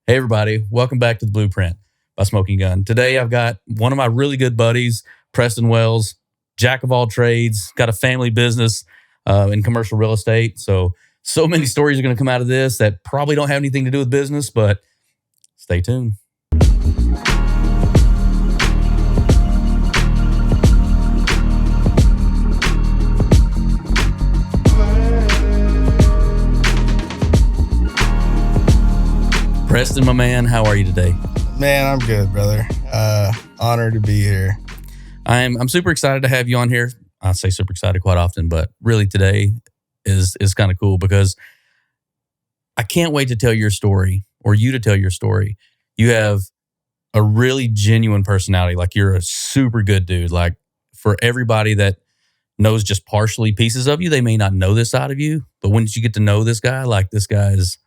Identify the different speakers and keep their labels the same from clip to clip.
Speaker 1: Hey, everybody. Welcome back to The Blueprint by Smoking Gun. Today, I've got one of my really good buddies, Preston Wells, jack of all trades, got a family business in commercial real estate. So many stories are going to come out of this that probably don't have anything to do with business, but stay tuned. Preston, my man, how are you today?
Speaker 2: Man, I'm good, brother. Honored to be here.
Speaker 1: I'm super excited to have you on here. I say super excited quite often, but really today is kind of cool because I can't wait to tell your story or you to tell your story. You have a really genuine personality. Like, you're a super good dude. Like, for everybody that knows just partially pieces of you, they may not know this side of you, but once you get to know this guy, like, this guy is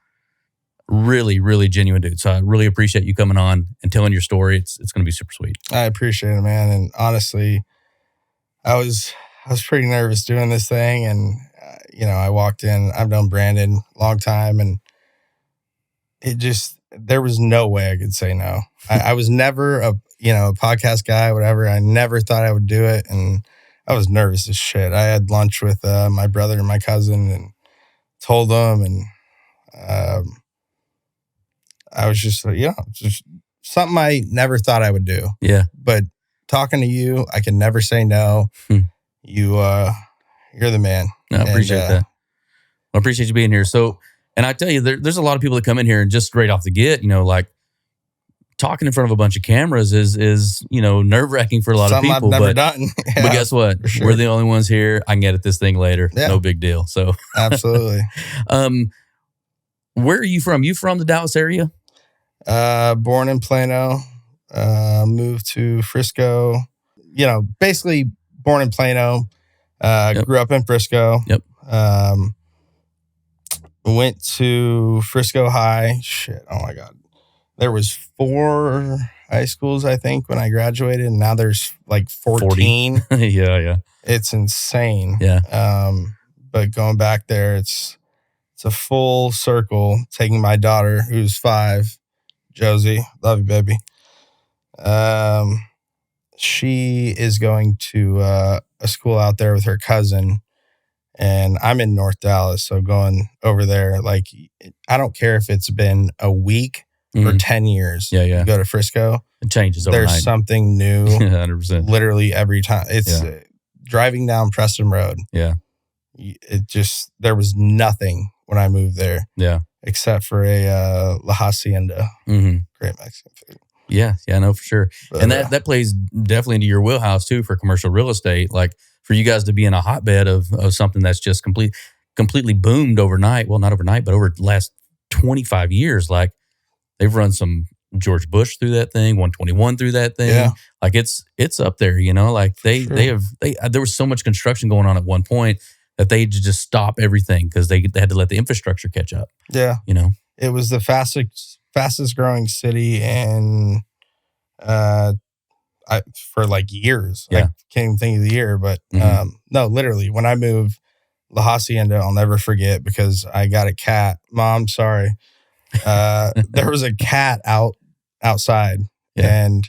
Speaker 1: really, really genuine dude. So I really appreciate you coming on and telling your story. It's going to be super sweet.
Speaker 2: I appreciate it, man. And honestly, I was pretty nervous doing this thing, and I walked in. I've known Brandon a long time, and there was no way I could say no. I was never a podcast guy, whatever. I never thought I would do it, and I was nervous as shit. I had lunch with my brother and my cousin, and told them, and I was just something I never thought I would do.
Speaker 1: Yeah.
Speaker 2: But talking to you, I can never say no. You're the man.
Speaker 1: I appreciate that. I appreciate you being here. So, and I tell you, there's a lot of people that come in here and just straight off the get, like, talking in front of a bunch of cameras is nerve-wracking for a lot
Speaker 2: something
Speaker 1: of people.
Speaker 2: I've never done. Yeah,
Speaker 1: but guess what?
Speaker 2: sure.
Speaker 1: We're the only ones here. I can edit this thing later.
Speaker 2: Yeah.
Speaker 1: No big deal. So
Speaker 2: Absolutely.
Speaker 1: Where are you from? You from the Dallas area?
Speaker 2: Born in Plano, moved to Frisco. Basically born in Plano.
Speaker 1: Yep.
Speaker 2: Grew up in Frisco.
Speaker 1: Yep.
Speaker 2: Went to Frisco High. Shit. Oh my God. There was 4 high schools, I think, when I graduated, and now there's like 14.
Speaker 1: Yeah.
Speaker 2: It's insane.
Speaker 1: Yeah.
Speaker 2: But going back there, it's a full circle. Taking my daughter, who's 5, Josie, love you, baby. She is going to a school out there with her cousin, and I'm in North Dallas, so going over there, like, I don't care if it's been a week or 10 years.
Speaker 1: Yeah.
Speaker 2: You go to Frisco,
Speaker 1: It changes overnight.
Speaker 2: there's something new
Speaker 1: 100%.
Speaker 2: literally every time. It's driving down Preston Road.
Speaker 1: Yeah.
Speaker 2: There was nothing when I moved there.
Speaker 1: Yeah.
Speaker 2: Except for a La Hacienda.
Speaker 1: Mm-hmm.
Speaker 2: Great Mexican food.
Speaker 1: Yeah, no, for sure.
Speaker 2: But,
Speaker 1: and that plays definitely into your wheelhouse too for commercial real estate. Like, for you guys to be in a hotbed of something that's just completely boomed overnight. Well, not overnight, but over the last 25 years. Like, they've run some George Bush through that thing, 121 through that thing.
Speaker 2: Yeah.
Speaker 1: Like, it's up there, like there was so much construction going on at one point that they had to just stop everything because they had to let the infrastructure catch up.
Speaker 2: Yeah. It was the fastest growing city in for like years.
Speaker 1: Yeah.
Speaker 2: I can't even think of the year, but no, literally, when I moved, La Hacienda, I'll never forget, because I got a cat. Mom, sorry. There was a cat outside, and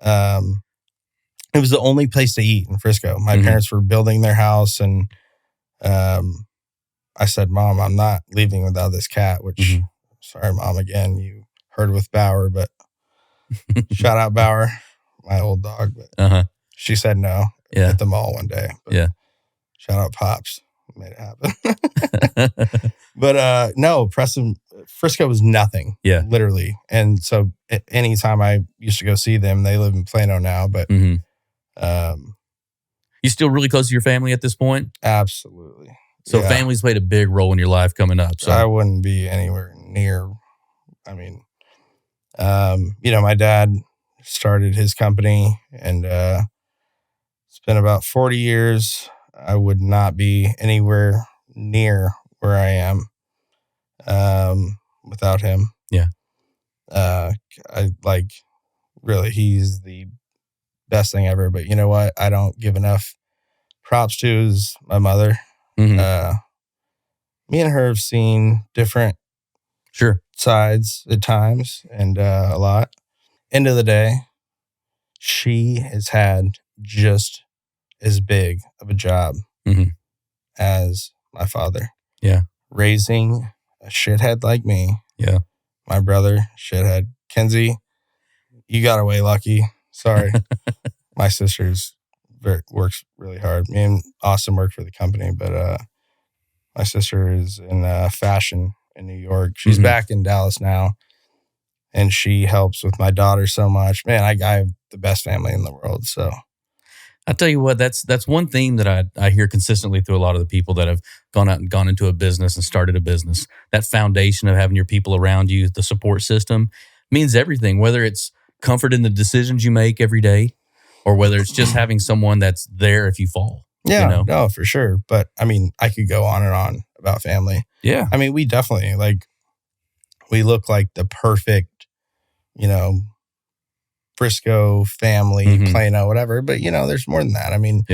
Speaker 2: it was the only place to eat in Frisco. My parents were building their house, and I said, Mom, I'm not leaving without this cat, which, sorry, Mom, again, you heard with Bauer, but shout out Bauer, my old dog. But she said no at the mall one day. But shout out Pops. Made it happen. But no, Frisco was nothing.
Speaker 1: Yeah.
Speaker 2: Literally. And so anytime I used to go see them, they live in Plano now, but
Speaker 1: you still really close to your family at this point?
Speaker 2: Absolutely.
Speaker 1: So family's played a big role in your life coming up. So
Speaker 2: I wouldn't be anywhere near. I mean, my dad started his company, and it's been about 40 years. I would not be anywhere near where I am without him.
Speaker 1: Yeah.
Speaker 2: Really, he's the best thing ever. But you know what? I don't give enough props to is my mother. Me and her have seen different sides at times, and a lot. End of the day, she has had just as big of a job as my father.
Speaker 1: Yeah.
Speaker 2: Raising a shithead like me.
Speaker 1: Yeah.
Speaker 2: My brother, shithead. Kenzie, you got away lucky. Sorry. My sister's works really hard. Me and Austin work for the company, but my sister is in fashion in New York. She's back in Dallas now, and she helps with my daughter so much. Man, I have the best family in the world. So
Speaker 1: I tell you what, that's one theme that I hear consistently through a lot of the people that have gone out and gone into a business and started a business. That foundation of having your people around you, the support system, means everything, whether it's comfort in the decisions you make every day or whether it's just having someone that's there if you fall.
Speaker 2: Yeah, no, for sure. But I mean, I could go on and on about family.
Speaker 1: Yeah.
Speaker 2: I mean, we definitely we look like the perfect, Frisco family, Plano, whatever. But, there's more than that. I mean,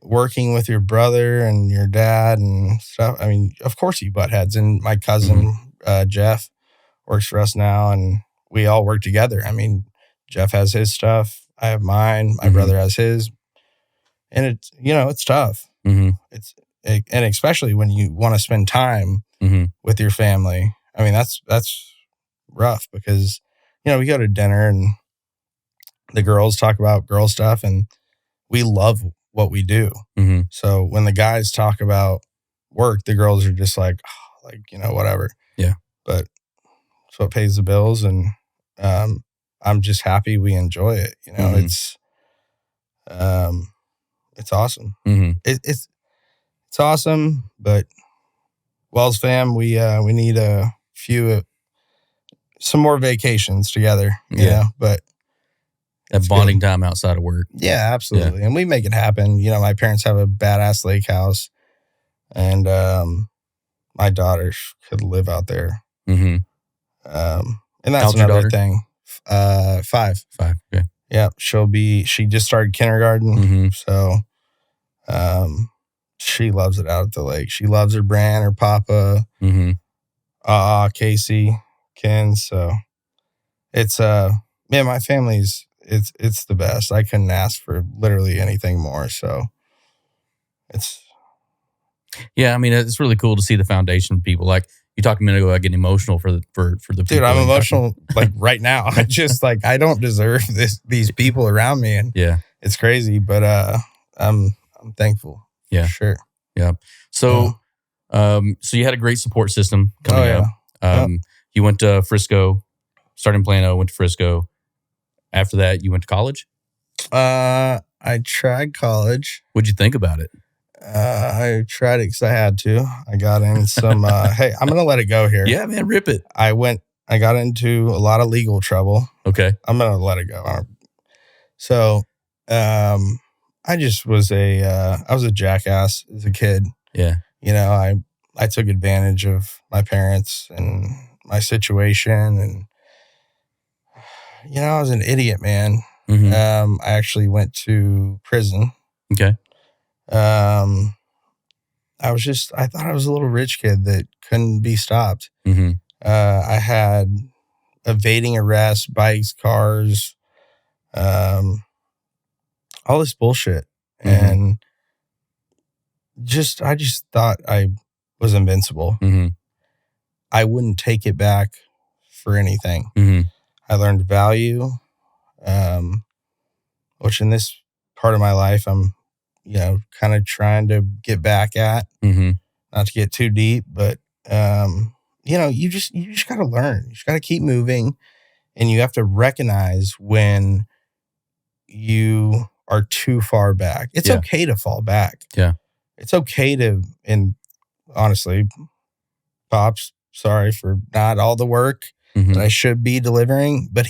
Speaker 2: working with your brother and your dad and stuff. I mean, of course you butt heads. And my cousin, Jeff, works for us now, and we all work together. I mean, Jeff has his stuff. I have mine. My brother has his. And it's, it's tough. And especially when you want to spend time with your family. I mean, that's rough because, we go to dinner and the girls talk about girl stuff and we love what we do. So when the guys talk about work, the girls are just like, whatever.
Speaker 1: Yeah.
Speaker 2: But it's what pays the bills. And I'm just happy we enjoy it. It's awesome. It's awesome, but Wells fam, we need some more vacations together. You know, but
Speaker 1: that bonding time outside of work.
Speaker 2: Yeah, absolutely. Yeah. And we make it happen. My parents have a badass lake house, and my daughter could live out there. And that's another thing. 5.
Speaker 1: Okay.
Speaker 2: Yeah, she just started kindergarten, so she loves it out at the lake. She loves her Bran, her papa, Casey, Ken. So it's man, my family's it's the best. I couldn't ask for literally anything more. So it's
Speaker 1: I mean, it's really cool to see the foundation of people. Like you talked a minute ago about getting emotional for the people.
Speaker 2: Dude, I'm emotional right now. I just I don't deserve these people around me, and it's crazy. But I'm thankful.
Speaker 1: Yeah,
Speaker 2: for sure.
Speaker 1: Yeah. So so you had a great support system coming up. You went to Frisco, started in Plano, went to Frisco. After that, you went to college?
Speaker 2: I tried college.
Speaker 1: What'd you think about it?
Speaker 2: I tried it because I had to. I got in some, hey, I'm going to let it go here.
Speaker 1: Yeah, man, rip it.
Speaker 2: I got into a lot of legal trouble.
Speaker 1: Okay.
Speaker 2: I'm going to let it go. So, I just was I was a jackass as a kid.
Speaker 1: Yeah.
Speaker 2: I took advantage of my parents and my situation, and I was an idiot, man. I actually went to prison.
Speaker 1: Okay.
Speaker 2: I thought I was a little rich kid that couldn't be stopped. I had evading arrest, bikes, cars, all this bullshit. And I just thought I was invincible. I wouldn't take it back for anything. I learned value, which in this part of my life, I'm, kind of trying to get back at, not to get too deep, but, you just got to learn. You just got to keep moving, and you have to recognize when you are too far back. It's okay to fall back.
Speaker 1: Yeah.
Speaker 2: It's okay and honestly, Pops, sorry for not all the work that I should be delivering, but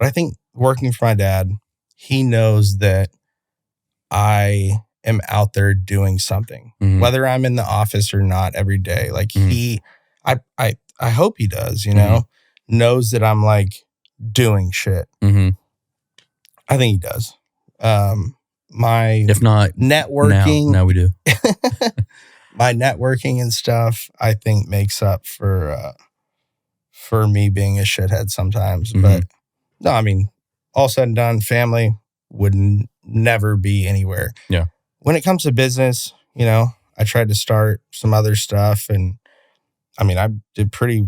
Speaker 2: I think working for my dad, he knows that I am out there doing something, whether I'm in the office or not every day. Like I hope he does, knows that I'm doing shit. I think he does. If not networking,
Speaker 1: now we do.
Speaker 2: My networking and stuff, I think makes up for for me being a shithead sometimes. But no, I mean, all said and done, family would never be anywhere.
Speaker 1: Yeah.
Speaker 2: When it comes to business, you know, I tried to start some other stuff, and I mean, I did pretty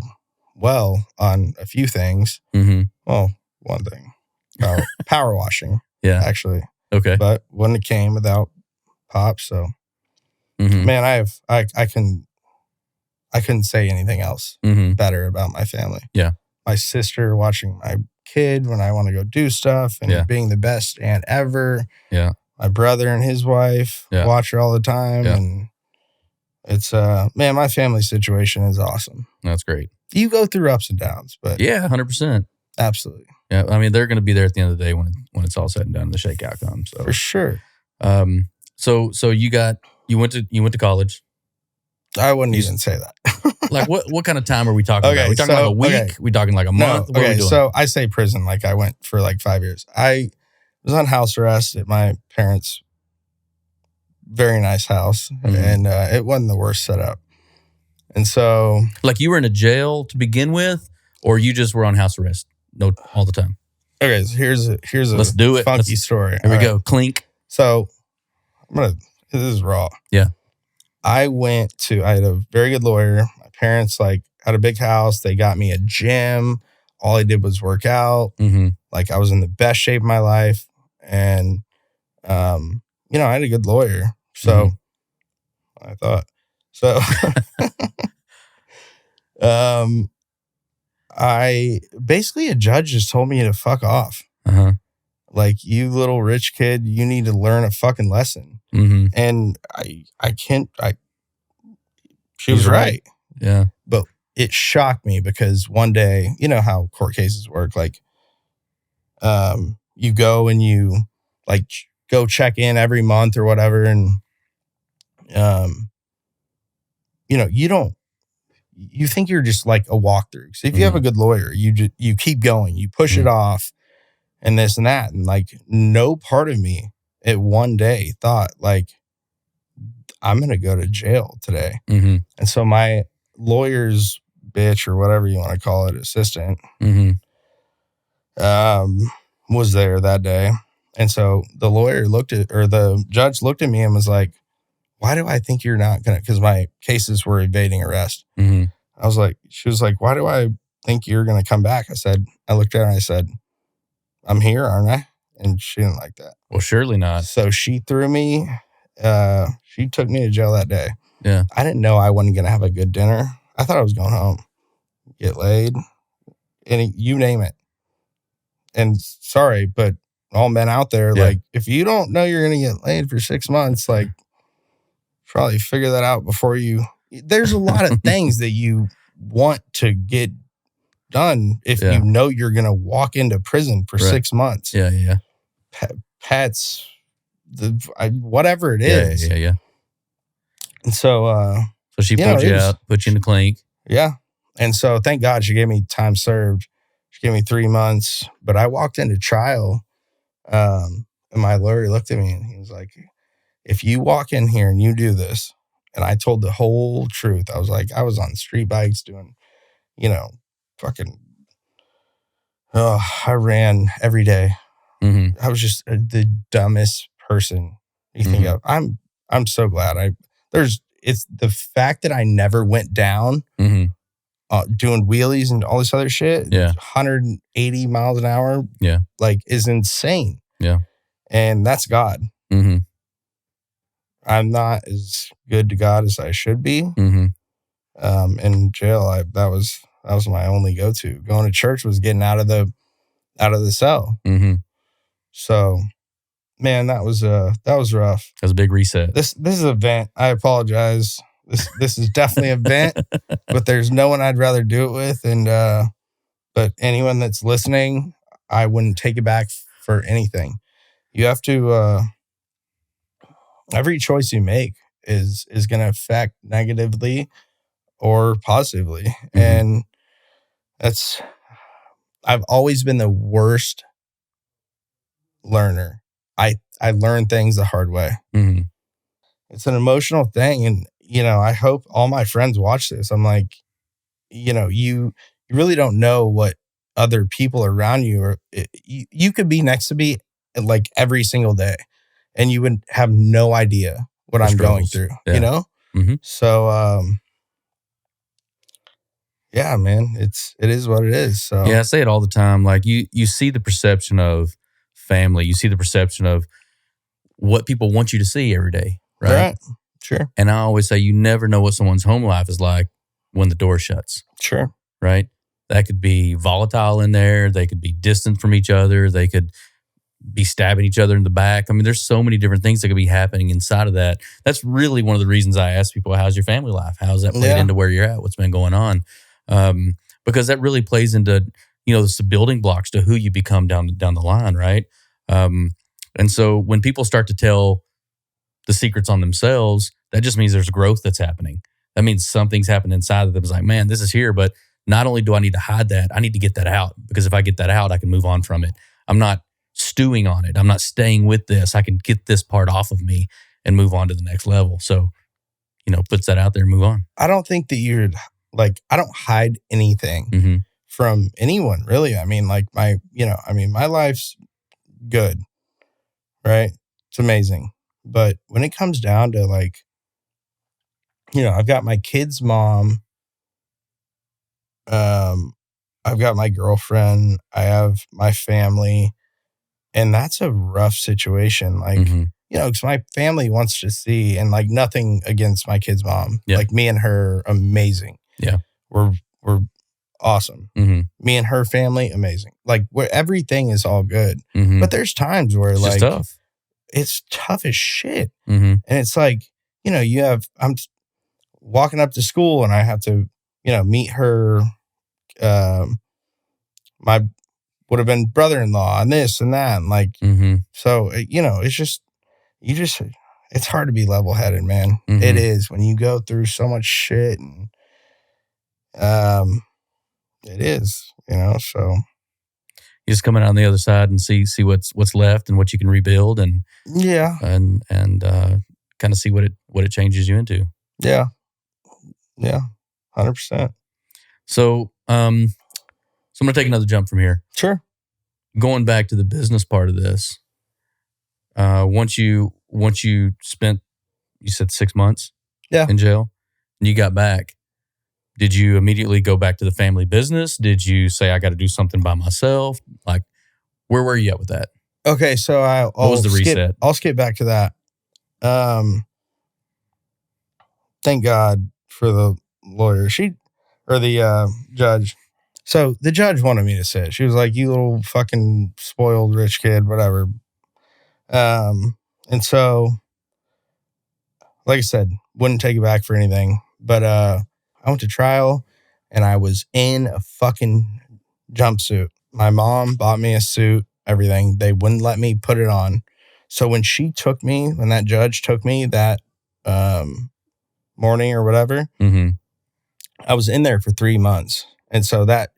Speaker 2: well on a few things. Well, one thing, power washing.
Speaker 1: Yeah.
Speaker 2: Actually.
Speaker 1: Okay.
Speaker 2: But when it came without Pop, so man, I couldn't say anything else better about my family.
Speaker 1: Yeah.
Speaker 2: My sister watching my kid when I want to go do stuff and being the best aunt ever.
Speaker 1: Yeah.
Speaker 2: My brother and his wife watch her all the time.
Speaker 1: Yeah.
Speaker 2: And it's, man, my family situation is awesome.
Speaker 1: That's great. You
Speaker 2: go through ups and downs, but.
Speaker 1: Yeah, 100%.
Speaker 2: Absolutely.
Speaker 1: Yeah. I mean, they're going to be there at the end of the day when it's all said and done and the shakeout comes. So.
Speaker 2: For sure.
Speaker 1: So you went to college.
Speaker 2: I wouldn't even say that.
Speaker 1: Like what kind of time are we talking about? Are we talking like a week? Okay. We talking like a month? What are we doing?
Speaker 2: So I say prison. Like I went for like 5 years. I was on house arrest at my parents' very nice house, and it wasn't the worst setup. And so,
Speaker 1: like you were in a jail to begin with, or you just were on house arrest all the time?
Speaker 2: Okay, so here's a
Speaker 1: let's do it.
Speaker 2: Funky story.
Speaker 1: Here we go. Clink.
Speaker 2: So this is raw.
Speaker 1: Yeah.
Speaker 2: I had a very good lawyer. My parents had a big house. They got me a gym. All I did was work out. Like I was in the best shape of my life. And, you know, I had a good lawyer. So I thought, a judge just told me to fuck off. Like, you little rich kid, you need to learn a fucking lesson. And she was right.
Speaker 1: Yeah.
Speaker 2: But it shocked me because one day, you know how court cases work. Like, you go and you go check in every month or whatever. And, you know, you think you're just like a walkthrough. So if you have a good lawyer, you keep going, you push it off and this and that. And like, no part of me at one day thought like, I'm going to go to jail today. And so my lawyer's bitch or whatever you want to call it, assistant, was there that day. And so the judge looked at me and was like, why do I think you're not going to, because my cases were evading arrest. She was like, why do I think you're going to come back? I looked at her and I said, I'm here, aren't I? And she didn't like that.
Speaker 1: Well, surely not.
Speaker 2: So she threw me, she took me to jail that day.
Speaker 1: Yeah.
Speaker 2: I didn't know I wasn't going to have a good dinner. I thought I was going home, get laid, you name it. And sorry, but all men out there, like, if you don't know you're going to get laid for 6 months, like, probably figure that out before there's a lot of things that you want to get done if you know you're going to walk into prison for 6 months.
Speaker 1: Yeah.
Speaker 2: Pets, whatever it is.
Speaker 1: Yeah.
Speaker 2: And so
Speaker 1: she pulled you out, put you in the clink.
Speaker 2: Yeah. And so thank God she gave me time served. She gave me 3 months, but I walked into trial, and my lawyer looked at me and he was like, if you walk in here and you do this, and I told the whole truth, I was like, I was on street bikes doing, you know, I ran every day. I was just the dumbest person you think of. I'm so glad it's the fact that I never went down doing wheelies and all this other shit. 180 miles an hour.
Speaker 1: Yeah.
Speaker 2: Like, is insane.
Speaker 1: Yeah.
Speaker 2: And that's God. I'm not as good to God as I should be. In jail, that was my only go-to. Going to church was getting out of the cell. So, man, that was rough.
Speaker 1: That was a big reset.
Speaker 2: This is a vent. I apologize. This is definitely a vent, but there's no one I'd rather do it with. And but anyone that's listening, I wouldn't take it back for anything. You have to. Every choice you make is going to affect negatively or positively. And I've always been the worst learner. I learn things the hard way. It's an emotional thing. And, you know, I hope all my friends watch this. I'm like, you know, you you really don't know what other people around you are. You could be next to me like every single day, and you would have no idea what I'm going through.
Speaker 1: Yeah.
Speaker 2: You know, so yeah, man, it is what it is. So
Speaker 1: yeah, I say it all the time. Like you see the perception of family, you see the perception of what people want you to see every day, right?
Speaker 2: Sure.
Speaker 1: And I always say you never know what someone's home life is like when the door shuts.
Speaker 2: Sure.
Speaker 1: Right? That could be volatile in there. They could be distant from each other. They could be stabbing each other in the back. I mean, there's so many different things that could be happening inside of that. That's really one of the reasons I ask people, how's your family life? How's that played into where you're at? What's been going on? Because that really plays into, the building blocks to who you become down the line, right? And so when people start to tell the secrets on themselves, that just means there's growth that's happening. That means something's happened inside of them. It's like, man, this is here, but not only do I need to hide that, I need to get that out, because if I get that out, I can move on from it. I'm not stewing on it. I'm not staying with this. I can get this part off of me and move on to the next level. So, puts that out there and move on.
Speaker 2: I don't think that I don't hide anything from anyone, really. I mean, like my life's good, right? It's amazing. But when it comes down to I've got my kid's mom, I've got my girlfriend, I have my family, and that's a rough situation. Because my family wants to see, and nothing against my kid's mom. Yeah. Like me and her, amazing.
Speaker 1: Yeah.
Speaker 2: We're awesome. Me and her family, amazing. Where everything is all good. But there's times where
Speaker 1: it's tough.
Speaker 2: It's tough as shit. And it's I'm walking up to school and I have to, meet her, my would have been brother-in-law and this and that. And so, it's just, it's hard to be level-headed, man. It is when you go through so much shit, and it is, so.
Speaker 1: You just come out on the other side and see what's left and what you can rebuild, and and kind of see what it changes you into.
Speaker 2: Yeah, 100%.
Speaker 1: So I'm gonna take another jump from here.
Speaker 2: Sure.
Speaker 1: Going back to the business part of this, once you spent, you said 6 months in jail, and you got back, did you immediately go back to the family business? Did you say, I got to do something by myself? Like, where were you at with that?
Speaker 2: Okay, so
Speaker 1: what was the reset?
Speaker 2: I'll skip back to that. Thank God for the lawyer. The judge. So the judge wanted me to sit. She was like, you little fucking spoiled rich kid, whatever. And so, like I said, wouldn't take it back for anything. But I went to trial and I was in a fucking jumpsuit. My mom bought me a suit, everything. They wouldn't let me put it on. So when that judge took me that morning or whatever, I was in there for 3 months. And so that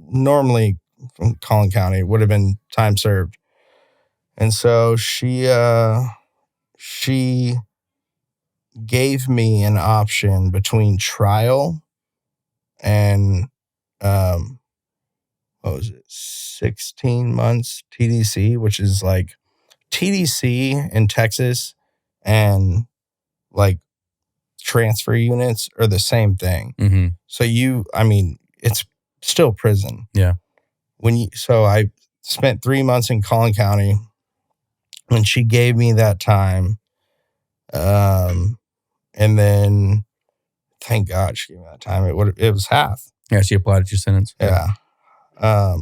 Speaker 2: normally from Collin County would have been time served. And so she gave me an option between trial and what was it, 16 months TDC, which is like TDC in Texas and transfer units are the same thing. So it's still prison.
Speaker 1: Yeah.
Speaker 2: So I spent 3 months in Collin County when she gave me that time. And then thank God she gave me that time. It was half.
Speaker 1: Yeah, she applied at your sentence.
Speaker 2: Yeah. But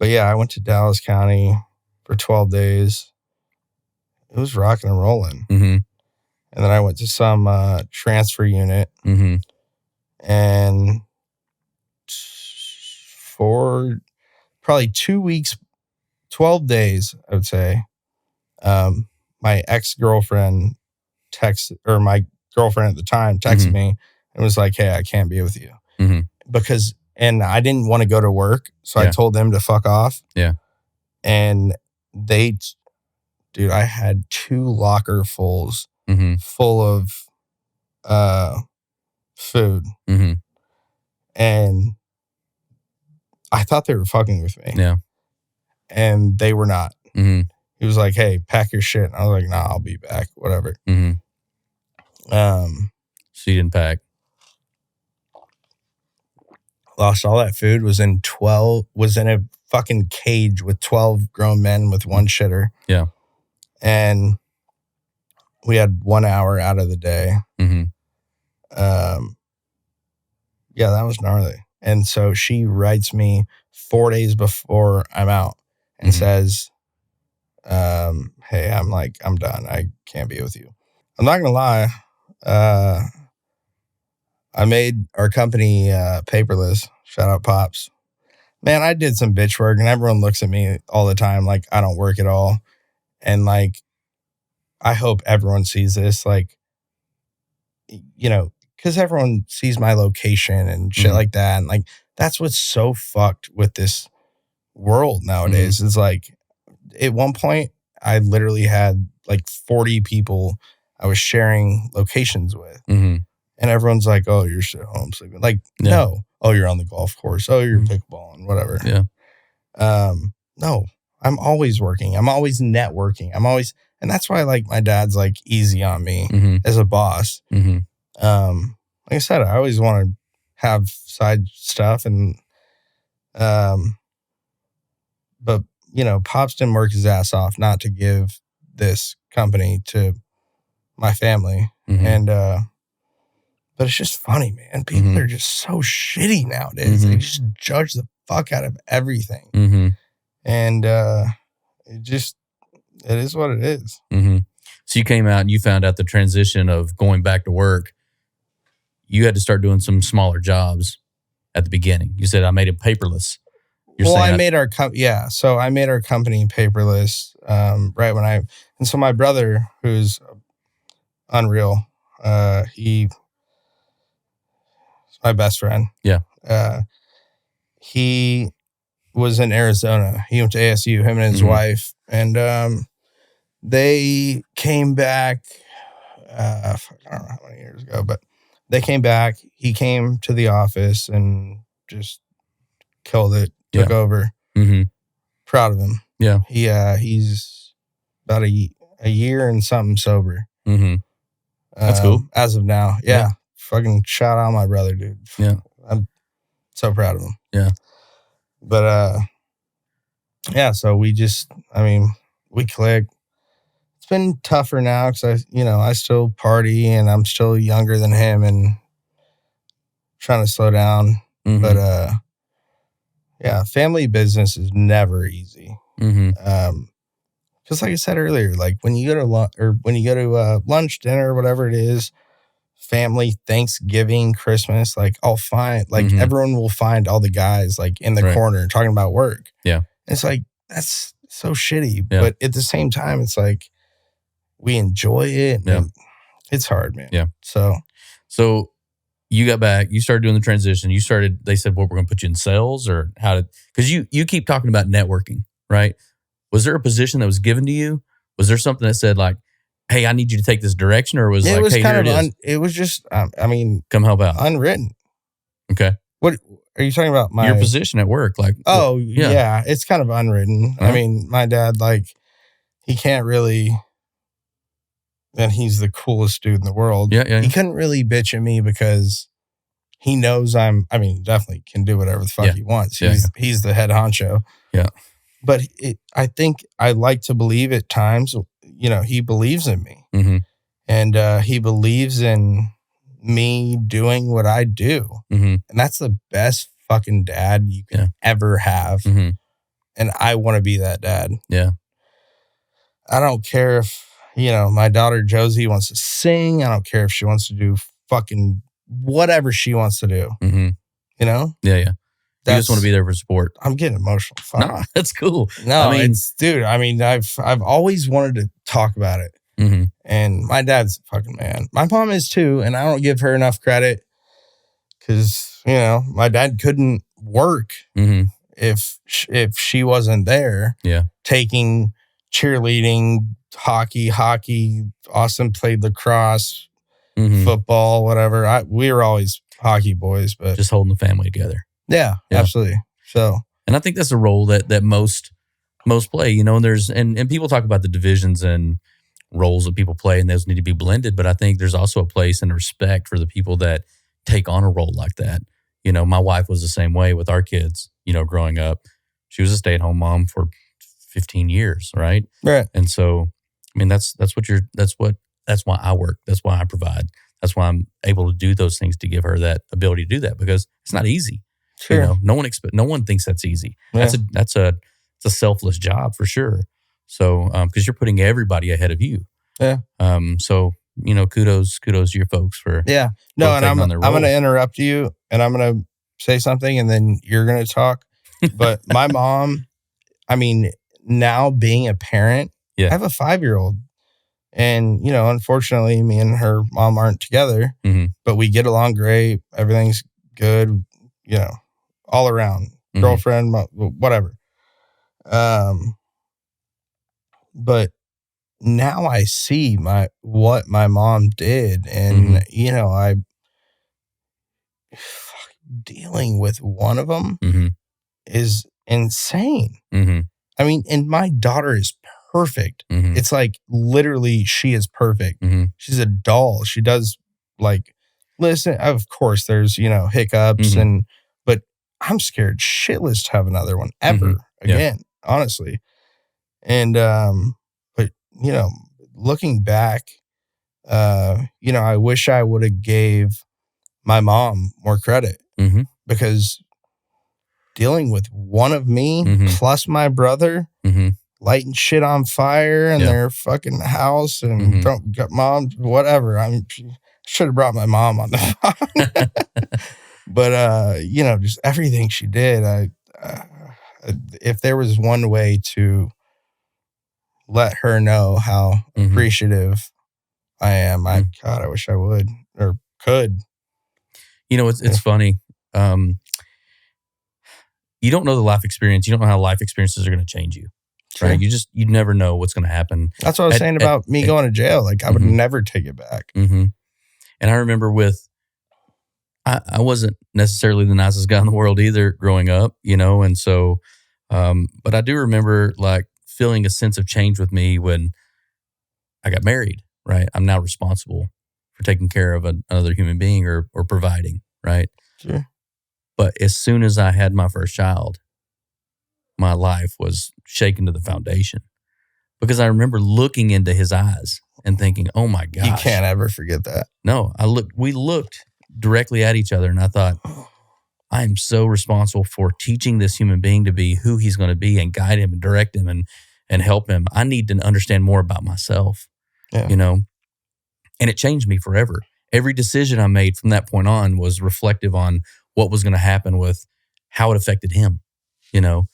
Speaker 2: yeah, I went to Dallas County for 12 days. It was rocking and rolling. And then I went to some transfer unit. And for probably 2 weeks, 12 days, I would say, my ex-girlfriend my girlfriend at the time texted me and was like, hey, I can't be with you. And I didn't want to go to work. So I told them to fuck off.
Speaker 1: Yeah.
Speaker 2: And I had 2 locker fulls full of food. And I thought they were fucking with me.
Speaker 1: Yeah.
Speaker 2: And they were not.
Speaker 1: Mm-hmm.
Speaker 2: He was like, hey, pack your shit. And I was like, nah, I'll be back. Whatever.
Speaker 1: Mm-hmm. So you didn't pack.
Speaker 2: Lost all that food, was in a fucking cage with 12 grown men with one shitter.
Speaker 1: Yeah.
Speaker 2: And we had 1 hour out of the day.
Speaker 1: Mm-hmm.
Speaker 2: Yeah, that was gnarly. And so she writes me 4 days before I'm out and says, hey, I'm done. I can't be with you. I'm not going to lie. I made our company paperless. Shout out Pops. Man, I did some bitch work and everyone looks at me all the time like I don't work at all. And like, I hope everyone sees this. Like, you know, because everyone sees my location and shit like that. And like, that's what's so fucked with this world nowadays. Is like, at one point, I literally had like 40 people I was sharing locations with. Mm-hmm. And everyone's like, oh, you're still home sleeping. Like, no. Oh, you're on the golf course. Oh, you're pickballing, whatever.
Speaker 1: Yeah.
Speaker 2: No, I'm always working. I'm always networking. And that's why like my dad's like easy on me as a boss. Mm-hmm. Like I said, I always want to have side stuff and, but you know, Pops didn't work his ass off not to give this company to my family. Mm-hmm. And, but it's just funny, man. People are just so shitty nowadays. They just judge the fuck out of everything. Mm-hmm. And, it is what it is.
Speaker 1: Mm-hmm. So you came out and you found out the transition of going back to work. You had to start doing some smaller jobs at the beginning. You said, I made it paperless.
Speaker 2: So I made our company paperless right when and so my brother, who's unreal, he's my best friend.
Speaker 1: Yeah.
Speaker 2: He was in Arizona. He went to ASU, him and his wife, and they came back, I don't know how many years ago, but they came back. He came to the office and just killed it, took over. Mm-hmm. Proud of him.
Speaker 1: Yeah.
Speaker 2: He's about a year and something sober.
Speaker 1: Mm-hmm. That's cool.
Speaker 2: As of now. Yeah. Fucking shout out my brother, dude.
Speaker 1: Yeah.
Speaker 2: I'm so proud of him.
Speaker 1: Yeah.
Speaker 2: But, yeah, so we click. It's been tougher now because I still party and I'm still younger than him and trying to slow down. Mm-hmm. But, yeah, family business is never easy. Mm-hmm. Because like I said earlier, like when you go to lunch, dinner, whatever it is, family, Thanksgiving, Christmas, like I'll find like everyone will find all the guys like in the corner talking about work.
Speaker 1: Yeah.
Speaker 2: And it's like, that's so shitty. Yeah. But at the same time, it's like we enjoy it. And it's hard, man.
Speaker 1: Yeah.
Speaker 2: So
Speaker 1: you got back, you started doing the transition. They said, well, we're going to put you in sales or because you keep talking about networking, right? Was there a position that was given to you? Was there something that said like, hey, I need you to take this direction, or was it like, hey, here it is?
Speaker 2: It was just, come
Speaker 1: help out.
Speaker 2: Unwritten.
Speaker 1: Okay.
Speaker 2: What are you talking about?
Speaker 1: Your position at work, like?
Speaker 2: Oh, yeah, it's kind of unwritten. Uh-huh. I mean, my dad, like, he can't really, and he's the coolest dude in the world.
Speaker 1: Yeah.
Speaker 2: He couldn't really bitch at me because he knows definitely can do whatever the fuck he wants. He's the head honcho.
Speaker 1: Yeah.
Speaker 2: But I think I like to believe at times, he believes in me. Mm-hmm. And he believes in me doing what I do. Mm-hmm. And that's the best fucking dad you can ever have. Mm-hmm. And I want to be that dad.
Speaker 1: Yeah.
Speaker 2: I don't care if, my daughter Josie wants to sing. I don't care if she wants to do fucking whatever she wants to do. Mm-hmm.
Speaker 1: Yeah. You just want to be there for support.
Speaker 2: I'm getting emotional. Fuck.
Speaker 1: No, that's cool.
Speaker 2: No, I've always wanted to talk about it. Mm-hmm. And my dad's a fucking man. My mom is too, and I don't give her enough credit because, my dad couldn't work if she wasn't there.
Speaker 1: Yeah.
Speaker 2: Taking cheerleading, hockey. Austin played lacrosse, football, whatever. We were always hockey boys, but
Speaker 1: just holding the family together.
Speaker 2: Yeah, absolutely. So,
Speaker 1: and I think that's a role that most play, you know, and there's, and people talk about the divisions and roles that people play, and those need to be blended. But I think there's also a place and respect for the people that take on a role like that. You know, my wife was the same way with our kids, you know, growing up. She was a stay-at-home mom for 15 years, right?
Speaker 2: Right.
Speaker 1: And so, I mean, that's why I work. That's why I provide. That's why I'm able to do those things, to give her that ability to do that, because it's not easy.
Speaker 2: Sure.
Speaker 1: You know, no one thinks that's easy. Yeah. It's a selfless job for sure. So, because you're putting everybody ahead of you.
Speaker 2: Yeah.
Speaker 1: So, you know, kudos to your folks for
Speaker 2: No, and I'm going to interrupt you, and I'm going to say something, and then you're going to talk. But my mom, I mean, now being a parent, I have a 5-year-old. And, you know, unfortunately, me and her mom aren't together, but we get along great. Everything's good, you know, all around. Girlfriend, whatever. But now I see what my mom did. And, you know, dealing with one of them is insane. I mean, and my daughter is perfect. It's like literally she is perfect. She's a doll. She does like listen. Of course, there's, you know, hiccups but I'm scared shitless to have another one ever again, honestly. And but you know, looking back, you know, I wish I would have gave my mom more credit because dealing with one of me plus my brother. Lighting shit on fire in their fucking house and don't got mom, whatever. I should have brought my mom on the phone. But, you know, just everything she did, if there was one way to let her know how appreciative I am, God, I wish I would or could.
Speaker 1: You know, it's funny. You don't know the life experience. You don't know how life experiences are going to change you.
Speaker 2: Sure.
Speaker 1: Right? You never know what's going to happen.
Speaker 2: That's what I was saying about me going to jail. Like I would never take it back.
Speaker 1: And I remember I wasn't necessarily the nicest guy in the world either growing up, you know, and so, but I do remember like feeling a sense of change with me when I got married, right? I'm now responsible for taking care of another human being or providing, right?
Speaker 2: Sure.
Speaker 1: But as soon as I had my first child, my life was shaken to the foundation, because I remember looking into his eyes and thinking, oh my gosh.
Speaker 2: You can't ever forget that.
Speaker 1: No, we looked directly at each other and I thought, I am so responsible for teaching this human being to be who he's going to be and guide him and direct him and help him. I need to understand more about myself, you know, and it changed me forever. Every decision I made from that point on was reflective on what was going to happen with how it affected him, you know.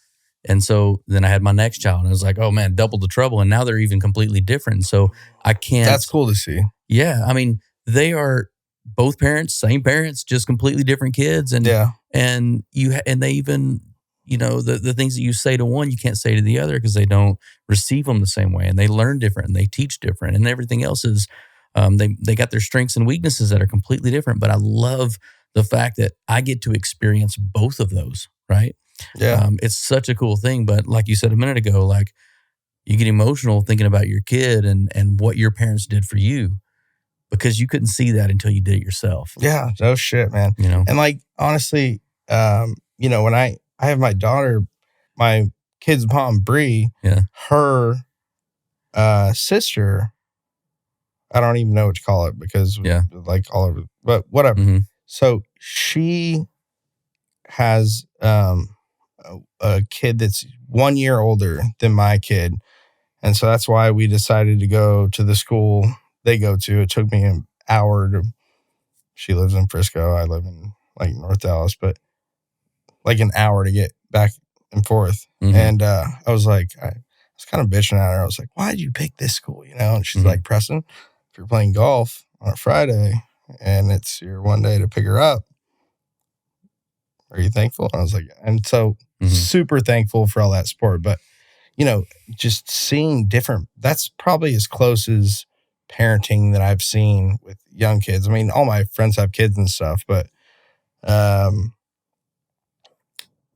Speaker 1: And so then I had my next child and I was like, oh man, double the trouble. And now they're even completely different. So I can't.
Speaker 2: That's cool to see.
Speaker 1: Yeah. I mean, they are both parents, same parents, just completely different kids. And, and they even, you know, the things that you say to one, you can't say to the other because they don't receive them the same way, and they learn different and they teach different, and everything else is, they got their strengths and weaknesses that are completely different. But I love the fact that I get to experience both of those. Right.
Speaker 2: Yeah.
Speaker 1: It's such a cool thing. But like you said a minute ago, like you get emotional thinking about your kid and what your parents did for you, because you couldn't see that until you did it yourself.
Speaker 2: Yeah. No shit, man.
Speaker 1: You know,
Speaker 2: and like, honestly, you know, when I have my daughter, my kid's mom, Bree, her sister, I don't even know what to call it because like all over, but whatever. So she has a kid that's 1 year older than my kid. And so that's why we decided to go to the school they go to. It took me an hour she lives in Frisco. I live in like North Dallas, but like an hour to get back and forth. And I was like, I was kind of bitching at her. I was like, why did you pick this school? You know? And she's like, Preston, if you're playing golf on a Friday and it's your one day to pick her up, are you thankful? And I was like, and so super thankful for all that support. But, you know, just seeing different, that's probably as close as parenting that I've seen with young kids. I mean, all my friends have kids and stuff, but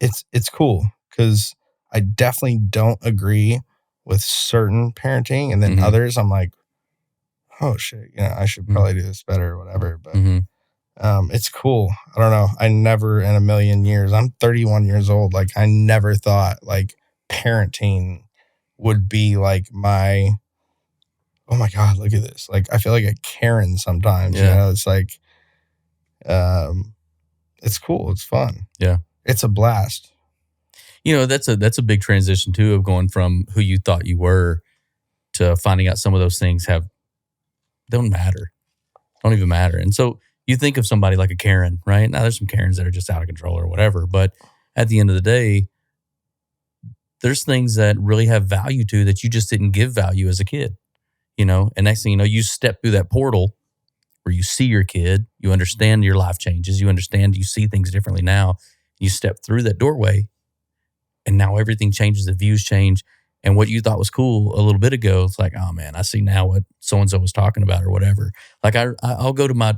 Speaker 2: It's cool because I definitely don't agree with certain parenting, and then others I'm like, oh shit, I should probably do this better or whatever. But it's cool. I don't know. I never in a million years, I'm 31 years old. Like I never thought like parenting would be like my, oh my God, look at this. Like I feel like a Karen sometimes, it's like, it's cool. It's fun.
Speaker 1: Yeah.
Speaker 2: It's a blast.
Speaker 1: That's a big transition too, of going from who you thought you were to finding out some of those things don't even matter. And so you think of somebody like a Karen, right? Now there's some Karens that are just out of control or whatever, but at the end of the day, there's things that really have value to that you just didn't give value as a kid, and next thing you know, you step through that portal where you see your kid, you understand your life changes, you see things differently now, you step through that doorway and now everything changes, the views change. And what you thought was cool a little bit ago, it's like, oh man, I see now what so-and-so was talking about or whatever. Like I'll go to my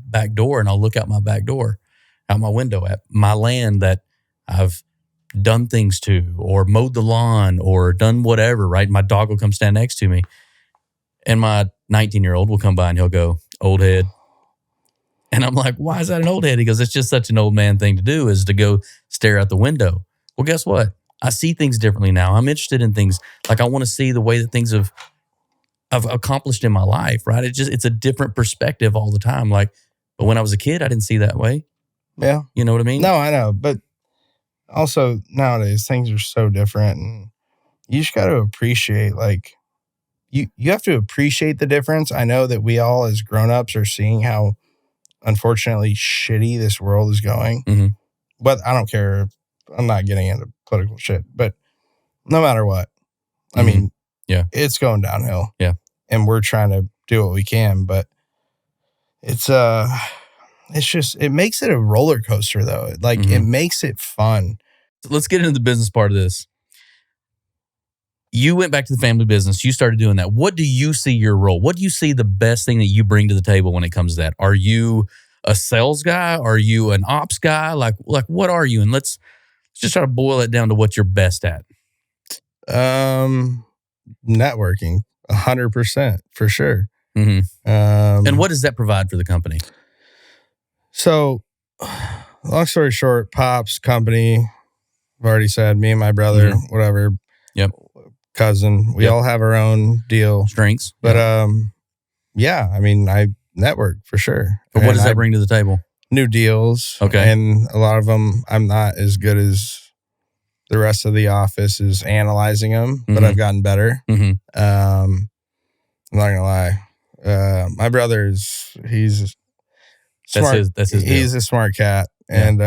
Speaker 1: back door and I'll look out my back door, out my window at my land that I've done things to or mowed the lawn or done whatever, right? My dog will come stand next to me and my 19-year-old will come by and he'll go, old head. And I'm like, why is that an old head? He goes, it's just such an old man thing to do, is to go stare out the window. Well, guess what? I see things differently now. I'm interested in things. Like I want to see the way that things I've accomplished in my life, right? It's a different perspective all the time. Like, but when I was a kid, I didn't see that way.
Speaker 2: Yeah.
Speaker 1: You know what I mean?
Speaker 2: No, I know. But also nowadays things are so different and you just got to appreciate, like, you have to appreciate the difference. I know that we all as grown-ups are seeing how unfortunately shitty this world is going. But I don't care. I'm not getting into political shit, but no matter what, I mean, it's going downhill.
Speaker 1: Yeah.
Speaker 2: And we're trying to do what we can, but it's just, it makes it a roller coaster though. Like it makes it fun.
Speaker 1: Let's get into the business part of this. You went back to the family business. You started doing that. What do you see your role? What do you see the best thing that you bring to the table when it comes to that? Are you a sales guy? Are you an ops guy? Like what are you? And let's just try to boil it down to what you're best at.
Speaker 2: Networking, 100% for sure.
Speaker 1: And what does that provide for the company?
Speaker 2: So, long story short, Pop's company, I've already said, me and my brother, whatever.
Speaker 1: Yep.
Speaker 2: Cousin, we all have our own deal.
Speaker 1: Strengths.
Speaker 2: But I mean, I network for sure.
Speaker 1: But what does that bring to the table?
Speaker 2: New deals.
Speaker 1: Okay.
Speaker 2: And a lot of them, I'm not as good as the rest of the office is analyzing them, but I've gotten better. I'm not gonna lie. My brother he's smart.
Speaker 1: That's his deal.
Speaker 2: He's a smart cat. And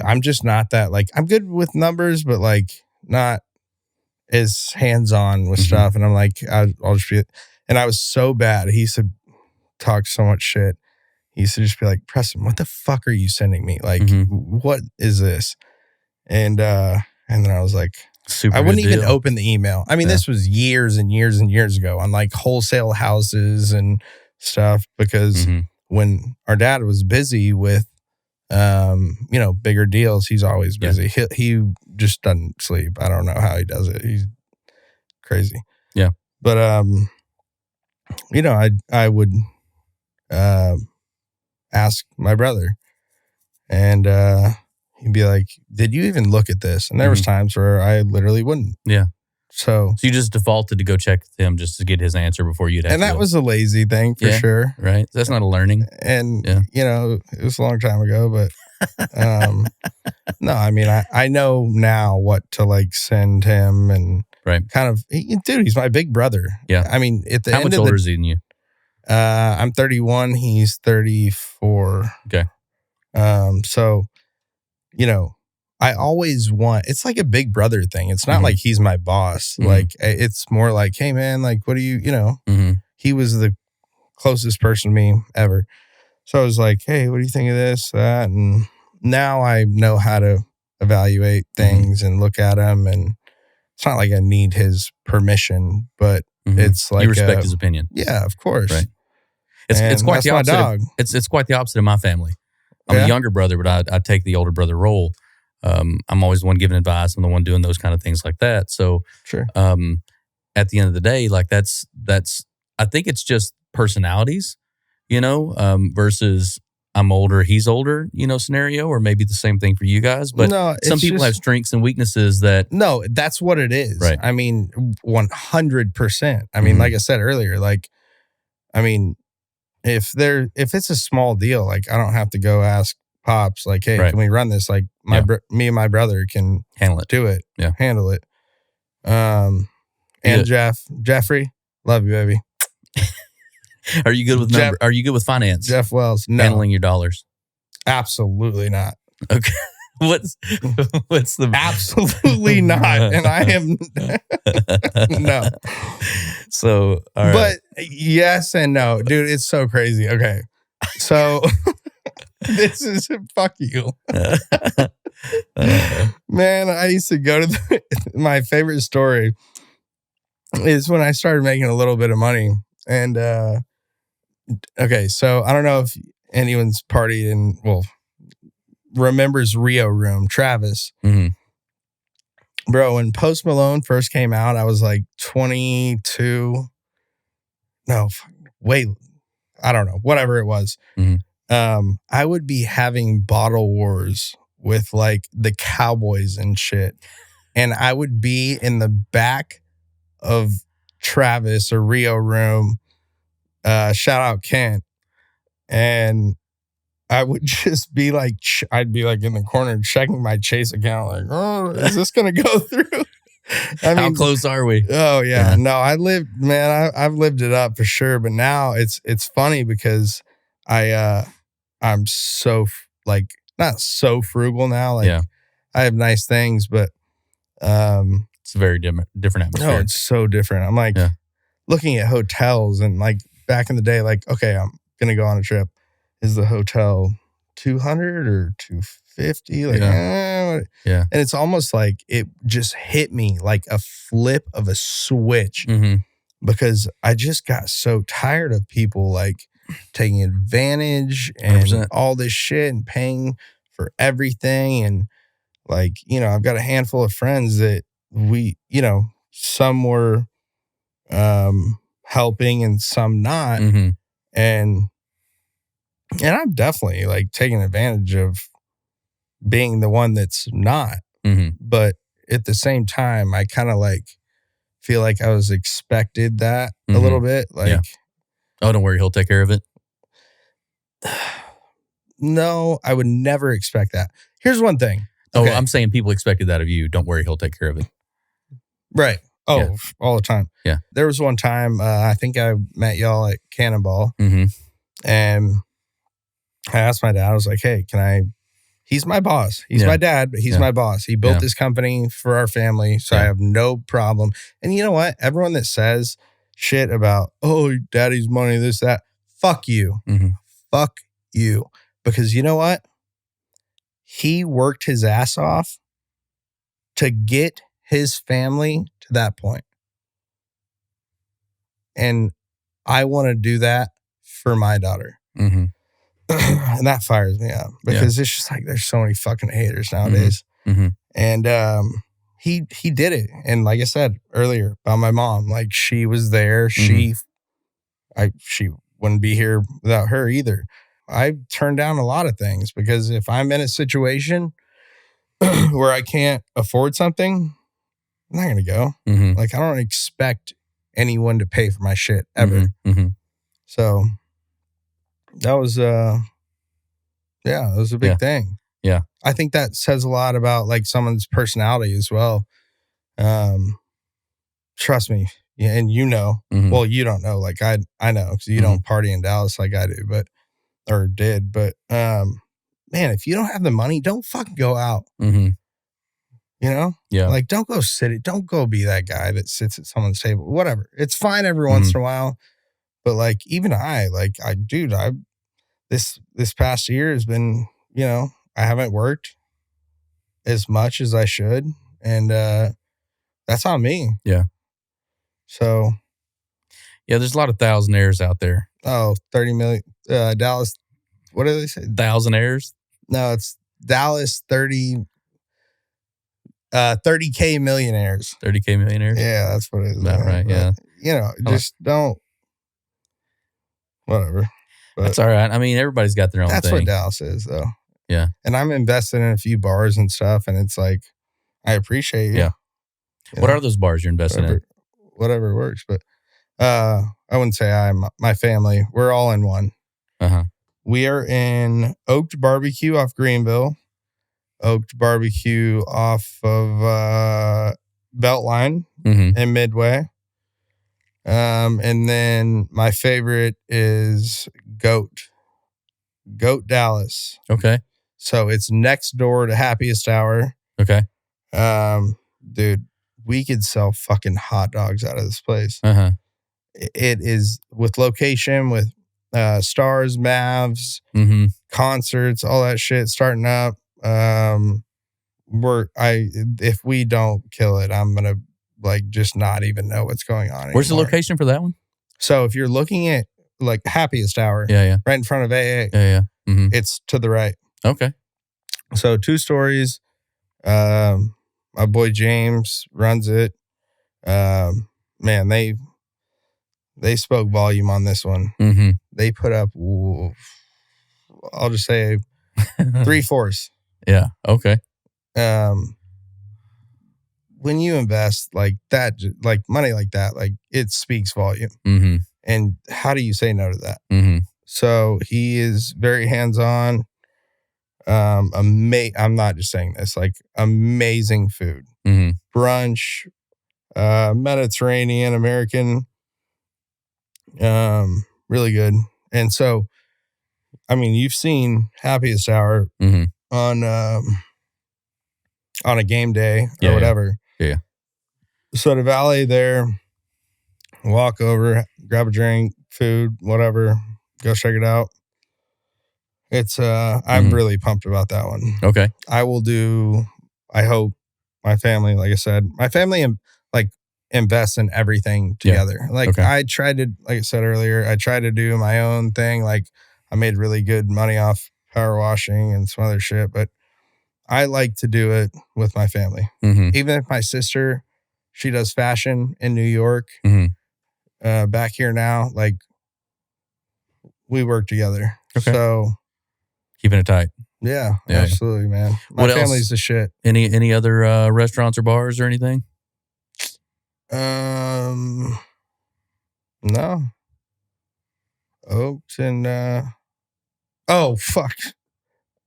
Speaker 2: I'm just not that, like, I'm good with numbers, but like not as hands-on with stuff. And I'm like, I'll just be, and I was so bad. He used to talk so much shit. He used to just be like, Preston, what the fuck are you sending me? Like, what is this? And then I was like, I wouldn't even open the email. I mean, this was years and years and years ago on like wholesale houses and stuff, because when our dad was busy with, bigger deals, he's always busy. He just doesn't sleep. I don't know how he does it. He's crazy.
Speaker 1: Yeah.
Speaker 2: But, I would ask my brother, and he'd be like, did you even look at this? And there was times where I literally wouldn't.
Speaker 1: Yeah.
Speaker 2: So
Speaker 1: you just defaulted to go check with him just to get his answer before you'd have
Speaker 2: and
Speaker 1: to
Speaker 2: that
Speaker 1: go.
Speaker 2: was a lazy thing for sure.
Speaker 1: Right. That's not a learning.
Speaker 2: And, it was a long time ago, but no, I mean, I know now what to like send him and kind of, dude, he's my big brother.
Speaker 1: Yeah.
Speaker 2: I mean, at the
Speaker 1: How
Speaker 2: end
Speaker 1: much
Speaker 2: of
Speaker 1: older is he than you?
Speaker 2: I'm 31. He's 34.
Speaker 1: Okay.
Speaker 2: So, I always it's like a big brother thing. It's not like he's my boss. Like, it's more like, hey man, like, what do you, he was the closest person to me ever. So I was like, hey, what do you think of this, that? And now I know how to evaluate things and look at them. And it's not like I need his permission, but it's like,
Speaker 1: you respect his opinion.
Speaker 2: Yeah, of course.
Speaker 1: Right. It's quite the opposite.
Speaker 2: My dog.
Speaker 1: It's quite the opposite of my family. I'm a younger brother, but I take the older brother role. I'm always the one giving advice. I'm the one doing those kind of things like that. So,
Speaker 2: sure.
Speaker 1: At the end of the day, like that's. I think it's just personalities, versus I'm older, he's older, scenario, or maybe the same thing for you guys. But
Speaker 2: no,
Speaker 1: some people have strengths and weaknesses that.
Speaker 2: No, that's what it is.
Speaker 1: Right.
Speaker 2: I mean, 100%. I mean, like I said earlier, like, I mean, if it's a small deal, like I don't have to go ask Pops, like, hey, can we run this? Like me and my brother can
Speaker 1: handle it.
Speaker 2: Do it.
Speaker 1: Yeah.
Speaker 2: Handle it. And Jeffrey, love you, baby.
Speaker 1: Are you good with Are you good with finance?
Speaker 2: Jeff Wells, no.
Speaker 1: Handling your dollars?
Speaker 2: Absolutely not.
Speaker 1: Okay. What's the
Speaker 2: absolutely not, and I am no.
Speaker 1: So, all right.
Speaker 2: But yes and no, dude. It's so crazy. Okay, so this is fuck you, man. I used to go to my favorite story is when I started making a little bit of money, and okay, so I don't know if anyone's partied in remembers Rio Room, Travis.
Speaker 1: Mm-hmm.
Speaker 2: Bro, when Post Malone first came out, I was like 22. No, wait, I don't know, whatever it was.
Speaker 1: Mm-hmm.
Speaker 2: I would be having bottle wars with like the Cowboys and shit. And I would be in the back of Travis or Rio Room, shout out Kent. And I would just be like, I'd be like in the corner checking my Chase account, like, oh, is this going to go through?
Speaker 1: How close are we?
Speaker 2: Oh yeah. No, I've lived it up for sure. But now it's funny because I'm so like not so frugal now. Like I have nice things, but
Speaker 1: it's a very different atmosphere.
Speaker 2: No, it's so different. I'm like looking at hotels and like back in the day, like, okay, I'm going to go on a trip. Is the hotel 200 or 250? Like, And it's almost like it just hit me like a flip of a switch because I just got so tired of people like taking advantage and
Speaker 1: 100%.
Speaker 2: All this shit and paying for everything. And like, I've got a handful of friends that we, some were helping and some not. And I'm definitely like taking advantage of being the one that's not. But at the same time, I kind of like feel like I was expected that a little bit. Like,
Speaker 1: oh, don't worry, he'll take care of it.
Speaker 2: No, I would never expect that. Here's one thing.
Speaker 1: Okay. Oh, I'm saying people expected that of you. Don't worry, he'll take care of it.
Speaker 2: Right. Oh, all the time.
Speaker 1: Yeah.
Speaker 2: There was one time, I think I met y'all at Cannonball. And I asked my dad, I was like, hey, he's my boss. He's my dad, but he's my boss. He built this company for our family. So I have no problem. And you know what? Everyone that says shit about, oh, daddy's money, this, that, fuck you. Fuck you. Because you know what? He worked his ass off to get his family to that point. And I want to do that for my daughter. And that fires me up because it's just like there's so many fucking haters nowadays. And he did it. And like I said earlier about my mom, like she was there. She wouldn't be here without her either. I turned down a lot of things because if I'm in a situation where I can't afford something, I'm not going to go. Like I don't expect anyone to pay for my shit ever. So that was it was a big thing.
Speaker 1: Yeah.
Speaker 2: I think that says a lot about like someone's personality as well. Trust me. Yeah, and well, you don't know, like I know because you don't party in Dallas like I do, but man, if you don't have the money, don't fucking go out. Like don't go be that guy that sits at someone's table, whatever. It's fine every once in a while, but like even this past year has been, I haven't worked as much as I should. And that's on me.
Speaker 1: Yeah.
Speaker 2: So.
Speaker 1: Yeah, there's a lot of thousandaires out there.
Speaker 2: Oh, 30 million. Dallas, what do they say?
Speaker 1: Thousandaires?
Speaker 2: No, it's Dallas 30K millionaires.
Speaker 1: 30K millionaires?
Speaker 2: Yeah, that's what it is.
Speaker 1: About right, yeah.
Speaker 2: You know, just don't. Whatever. But
Speaker 1: that's all right. I mean, everybody's got their own thing.
Speaker 2: That's what Dallas is, though.
Speaker 1: Yeah.
Speaker 2: And I'm invested in a few bars and stuff, and it's like, I appreciate you.
Speaker 1: Yeah. What are those bars you're investing in?
Speaker 2: Whatever works. But I wouldn't say my family. We're all in one.
Speaker 1: Uh-huh.
Speaker 2: We are in Oaked Barbecue off Greenville. Oaked Barbecue off of Beltline in Midway. And then my favorite is Goat Dallas.
Speaker 1: Okay.
Speaker 2: So it's next door to Happiest Hour.
Speaker 1: Okay.
Speaker 2: Dude, we could sell fucking hot dogs out of this place.
Speaker 1: Uh-huh.
Speaker 2: It is with location, with Stars, Mavs, concerts, all that shit starting up. If we don't kill it, I'm gonna like just not even know what's going on.
Speaker 1: Where's
Speaker 2: anymore.
Speaker 1: the location for that one?
Speaker 2: So if you're looking at like Happiest Hour,
Speaker 1: yeah,
Speaker 2: right in front of AA,
Speaker 1: yeah.
Speaker 2: It's to the right.
Speaker 1: Okay.
Speaker 2: So 2 stories. My boy James runs it. Man, they spoke volume on this one. They put up, I'll just say 3/4.
Speaker 1: Yeah. Okay.
Speaker 2: When you invest like that, like money like that, like it speaks volume. And how do you say no to that? So he is very hands-on. I'm not just saying this, like amazing food, brunch, Mediterranean, American, really good. And so, I mean, you've seen Happiest Hour on a game day or whatever.
Speaker 1: Yeah.
Speaker 2: So to valet there, walk over, grab a drink, food, whatever, go check it out. It's I'm really pumped about that one.
Speaker 1: Okay.
Speaker 2: I hope my family, like I said, like invests in everything together. Yeah. Like I tried to, like I said earlier, I tried to do my own thing. Like I made really good money off power washing and some other shit, but I like to do it with my family. Even if my sister, she does fashion in New York, back here now, like we work together. Okay. So
Speaker 1: keeping it tight.
Speaker 2: Yeah, absolutely, man. My family's the shit.
Speaker 1: Any other restaurants or bars or anything?
Speaker 2: No. Oaks and oh fuck.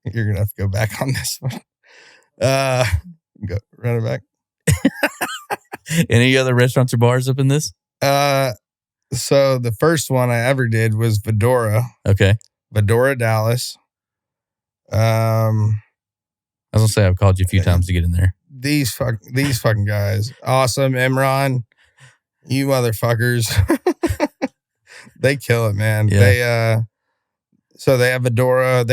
Speaker 2: You're gonna have to go back on this one. Go run it back.
Speaker 1: Any other restaurants or bars up in this?
Speaker 2: So the first one I ever did was Vedora.
Speaker 1: Okay.
Speaker 2: Vedora Dallas.
Speaker 1: I was gonna say I've called you a few times to get in there.
Speaker 2: These fucking guys. Awesome. Imran. You motherfuckers. They kill it, man. Yeah. So they have Vedora,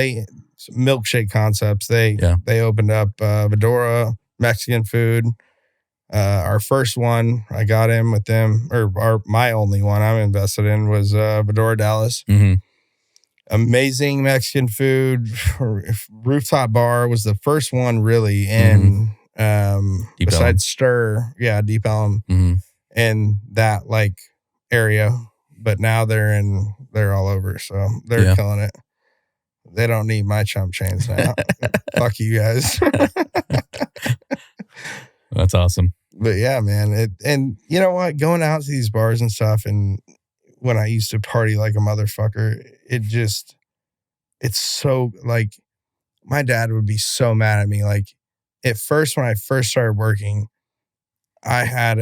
Speaker 2: milkshake concepts. They opened up Vedora, Mexican food. Our first one, I got in with them, or my only one I'm invested in was Vedora Dallas. Amazing Mexican food. Rooftop bar was the first one really in besides Stir, Deep Elm, in that like area. But now they're all over, so they're killing it. They don't need my chump chains now. Fuck you guys.
Speaker 1: That's awesome.
Speaker 2: But yeah, man. And you know what? Going out to these bars and stuff, and when I used to party like a motherfucker, it's so like my dad would be so mad at me. Like at first, when I first started working, I had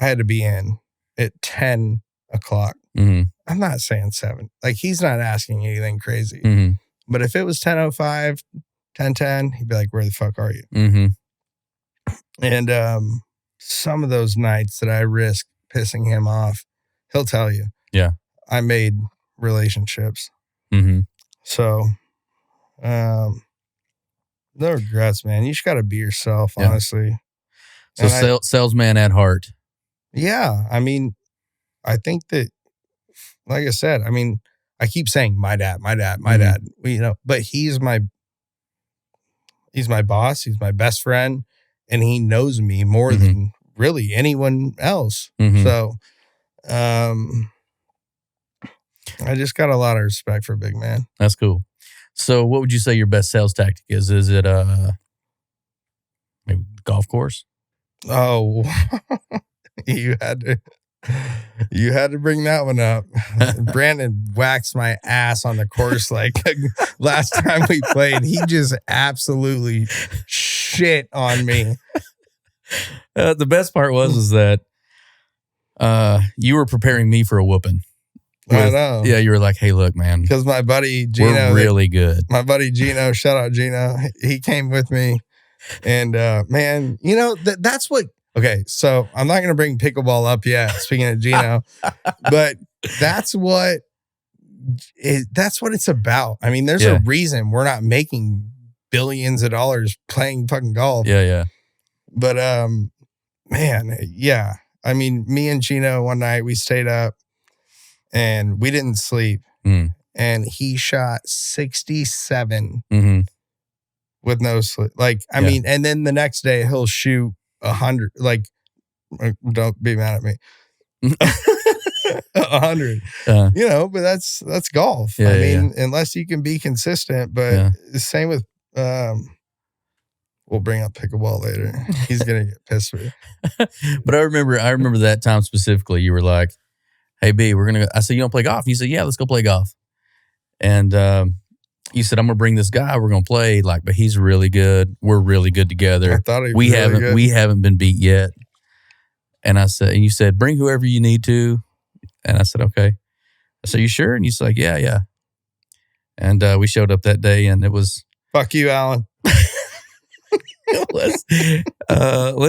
Speaker 2: to be in at 10 o'clock. I'm not saying 7. Like he's not asking anything crazy. But if it was 10:05, 10:10, he'd be like, "Where the fuck are you?" And some of those nights that I risked pissing him off, he'll tell you.
Speaker 1: Yeah.
Speaker 2: I made relationships. So, no regrets, man. You just got to be yourself, honestly.
Speaker 1: So salesman at heart.
Speaker 2: Yeah. I mean, I think that, like I said, I mean, I keep saying my dad, you know, but he's my boss. He's my best friend, and he knows me more than really anyone else. So, I just got a lot of respect for big man.
Speaker 1: That's cool. So what would you say your best sales tactic is? Is it maybe golf course?
Speaker 2: Oh, you had to bring that one up. Brandon waxed my ass on the course like last time we played. He just absolutely shit on me.
Speaker 1: The best part was that you were preparing me for a whooping.
Speaker 2: I know.
Speaker 1: Yeah, you were like, "Hey, look, man,
Speaker 2: because my buddy Gino,
Speaker 1: we're really good."
Speaker 2: My buddy Gino, shout out Gino, he came with me, and man, you know that's what. Okay, so I'm not gonna bring pickleball up yet. Speaking of Gino, but that's what it's about. I mean, there's a reason we're not making billions of dollars playing fucking golf.
Speaker 1: Yeah.
Speaker 2: But man, yeah. I mean, me and Gino one night we stayed up. And we didn't sleep. And he shot 67 with no sleep. Like, I mean, and then the next day he'll shoot 100. Like, don't be mad at me. 100. You know, but that's golf. I mean, unless you can be consistent. But same with, we'll bring up pickleball later. He's gonna get pissed with me.
Speaker 1: But I remember that time specifically. You were like, "Hey, B, I said, "You don't play golf?" You said, "Yeah, let's go play golf." And you said, "I'm going to bring this guy. We're going to play, like, but he's really good. We're really good together.
Speaker 2: I thought he was really good.
Speaker 1: We haven't been beat yet." And you said, "Bring whoever you need to." And I said, "Okay." I said, "You sure?" And you said, like, yeah. And we showed up that day, and it was...
Speaker 2: Fuck you, Alan.
Speaker 1: Let's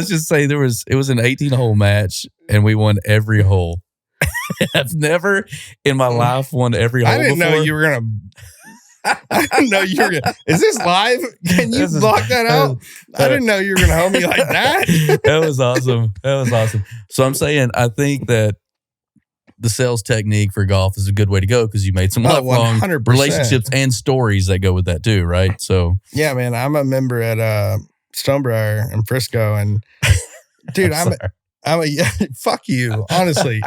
Speaker 1: just say it was an 18-hole match, and we won every hole. I've never in my life won every hole.
Speaker 2: I didn't know you were gonna. I didn't know you were gonna. Is this live? Can you block that out? I didn't know you were gonna hold me like that.
Speaker 1: That was awesome. So I'm saying, I think that the sales technique for golf is a good way to go because you made some lifelong
Speaker 2: 100%.
Speaker 1: relationships and stories that go with that too, right? So
Speaker 2: yeah, man, I'm a member at Stonebriar in Frisco, and dude, fuck you. Honestly,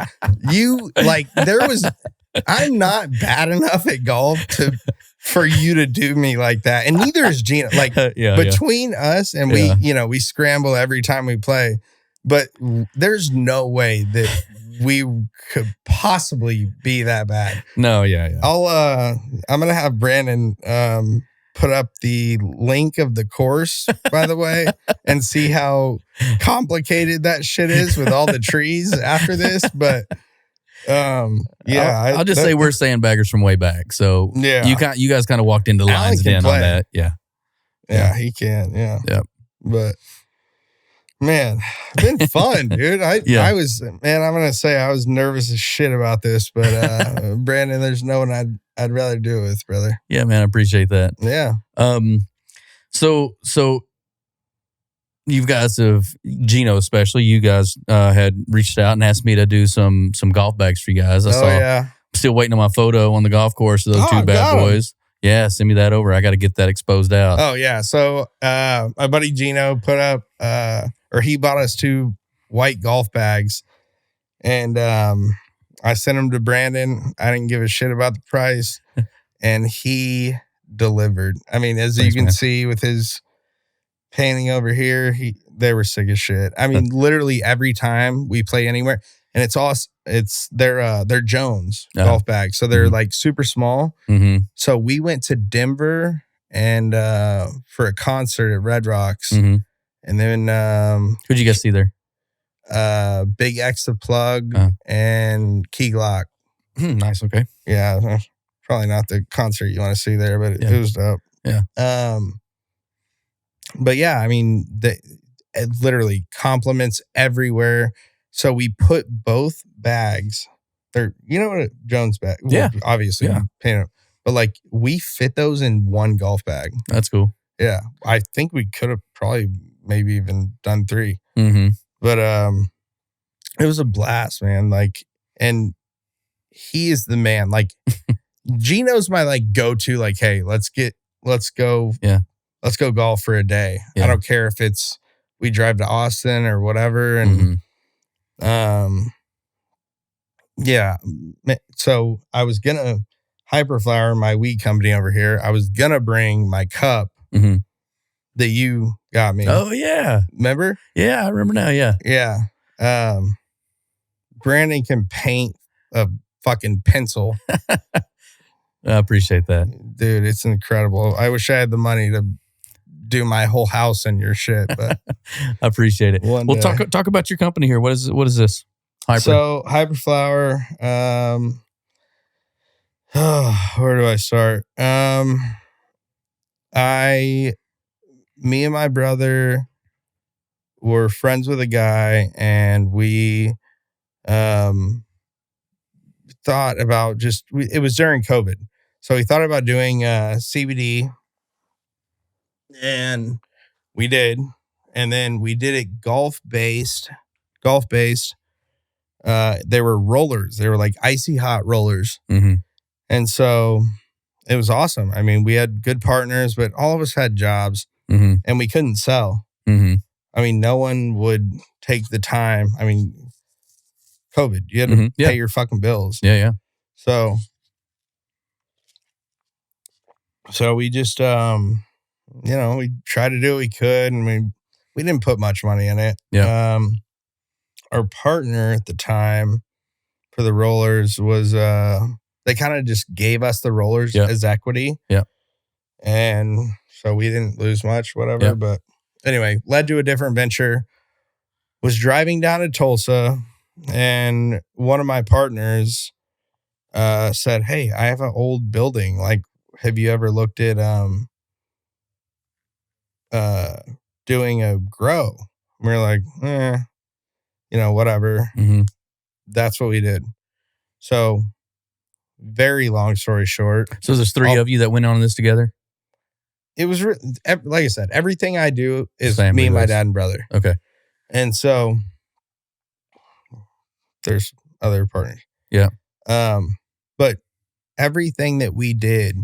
Speaker 2: I'm not bad enough at golf for you to do me like that. And neither is Gina. Like between us and we scramble every time we play, but there's no way that we could possibly be that bad.
Speaker 1: No. Yeah.
Speaker 2: I'm going to have Brandon, put up the link of the course, by the way, and see how complicated that shit is with all the trees after this. But
Speaker 1: I'll just say we're sandbaggers from way back. So you guys kind of walked into lines in on that.
Speaker 2: Yeah, he can. Yeah. But man, it's been fun, dude. I was I'm gonna say I was nervous as shit about this, but Brandon, there's no one I'd rather do it with, brother.
Speaker 1: Yeah, man, I appreciate that.
Speaker 2: Yeah.
Speaker 1: So you guys Gino especially, you guys had reached out and asked me to do some golf bags for you guys. I'm still waiting on my photo on the golf course of those two bad boys. Yeah, send me that over. I got to get that exposed out.
Speaker 2: Oh yeah. So my buddy Gino put up he bought us 2 white golf bags, and I sent them to Brandon. I didn't give a shit about the price, and he delivered. I mean, as you can see with his painting over here, they were sick as shit. I mean, literally every time we play anywhere, and it's awesome. They're Jones golf bags, so they're like super small. So we went to Denver and for a concert at Red Rocks, and then
Speaker 1: who'd you guys see there?
Speaker 2: Big X the Plug and Key Glock.
Speaker 1: Nice. Okay.
Speaker 2: Yeah, probably not the concert you want to see there, but it was dope.
Speaker 1: Yeah.
Speaker 2: But yeah, I mean, it literally compliments everywhere. So we put both bags. They're, you know what a Jones bag?
Speaker 1: Yeah.
Speaker 2: Well, obviously, paint them. But like we fit those in one golf bag.
Speaker 1: That's cool.
Speaker 2: Yeah, I think we could have probably maybe even done 3. But it was a blast, man. Like, And he is the man. Like Gino's my like go-to, like, hey, let's go golf for a day.
Speaker 1: Yeah.
Speaker 2: I don't care if it's we drive to Austin or whatever. And yeah. So I was gonna Hyperflower, my weed company over here. I was gonna bring my cup that you got me.
Speaker 1: Oh yeah.
Speaker 2: Remember?
Speaker 1: Yeah, I remember now. Yeah.
Speaker 2: Yeah. Brandon can paint a fucking pencil.
Speaker 1: I appreciate that.
Speaker 2: Dude, it's incredible. I wish I had the money to do my whole house in your shit, but
Speaker 1: I appreciate it. Well, talk about your company here. What is this? Hyper.
Speaker 2: So Hyperflower, where do I start? Me and my brother were friends with a guy, and we thought about it was during COVID. So we thought about doing CBD, and we did. And then we did it golf based. They were rollers. They were like icy hot rollers. And so it was awesome. I mean, we had good partners, but all of us had jobs and we couldn't sell. I mean, no one would take the time. I mean, COVID, you had to pay your fucking bills.
Speaker 1: Yeah.
Speaker 2: So we just, we tried to do what we could, and we didn't put much money in it.
Speaker 1: Yeah.
Speaker 2: Our partner at the time for the rollers was, they kind of just gave us the rollers as equity.
Speaker 1: Yeah.
Speaker 2: And so we didn't lose much, whatever. Yeah. But anyway, led to a different venture. Was driving down to Tulsa, and one of my partners said, hey, I have an old building. Like, have you ever looked at doing a grow? And we were like, whatever. That's what we did. So very long story short.
Speaker 1: So there's three of you that went on this together?
Speaker 2: It was, like I said, everything I do is me and my dad and brother.
Speaker 1: Okay.
Speaker 2: And so there's other partners.
Speaker 1: Yeah.
Speaker 2: But everything that we did,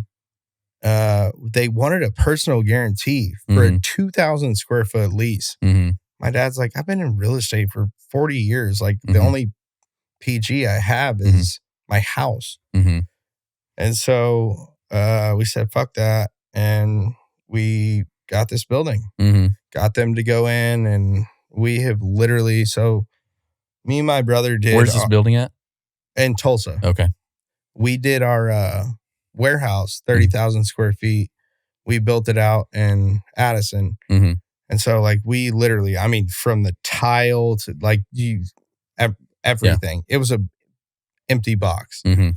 Speaker 2: they wanted a personal guarantee for a 2,000 square foot lease. My dad's like, I've been in real estate for 40 years. Like the only PG I have is my house. And so we said, fuck that. And we got this building, got them to go in, and we have literally, so me and my brother did.
Speaker 1: Where's this building at?
Speaker 2: In Tulsa.
Speaker 1: Okay.
Speaker 2: We did our warehouse, 30,000 square feet. We built it out in Addison. And so like we literally, I mean, from the tile to like everything, it was a empty box. I'm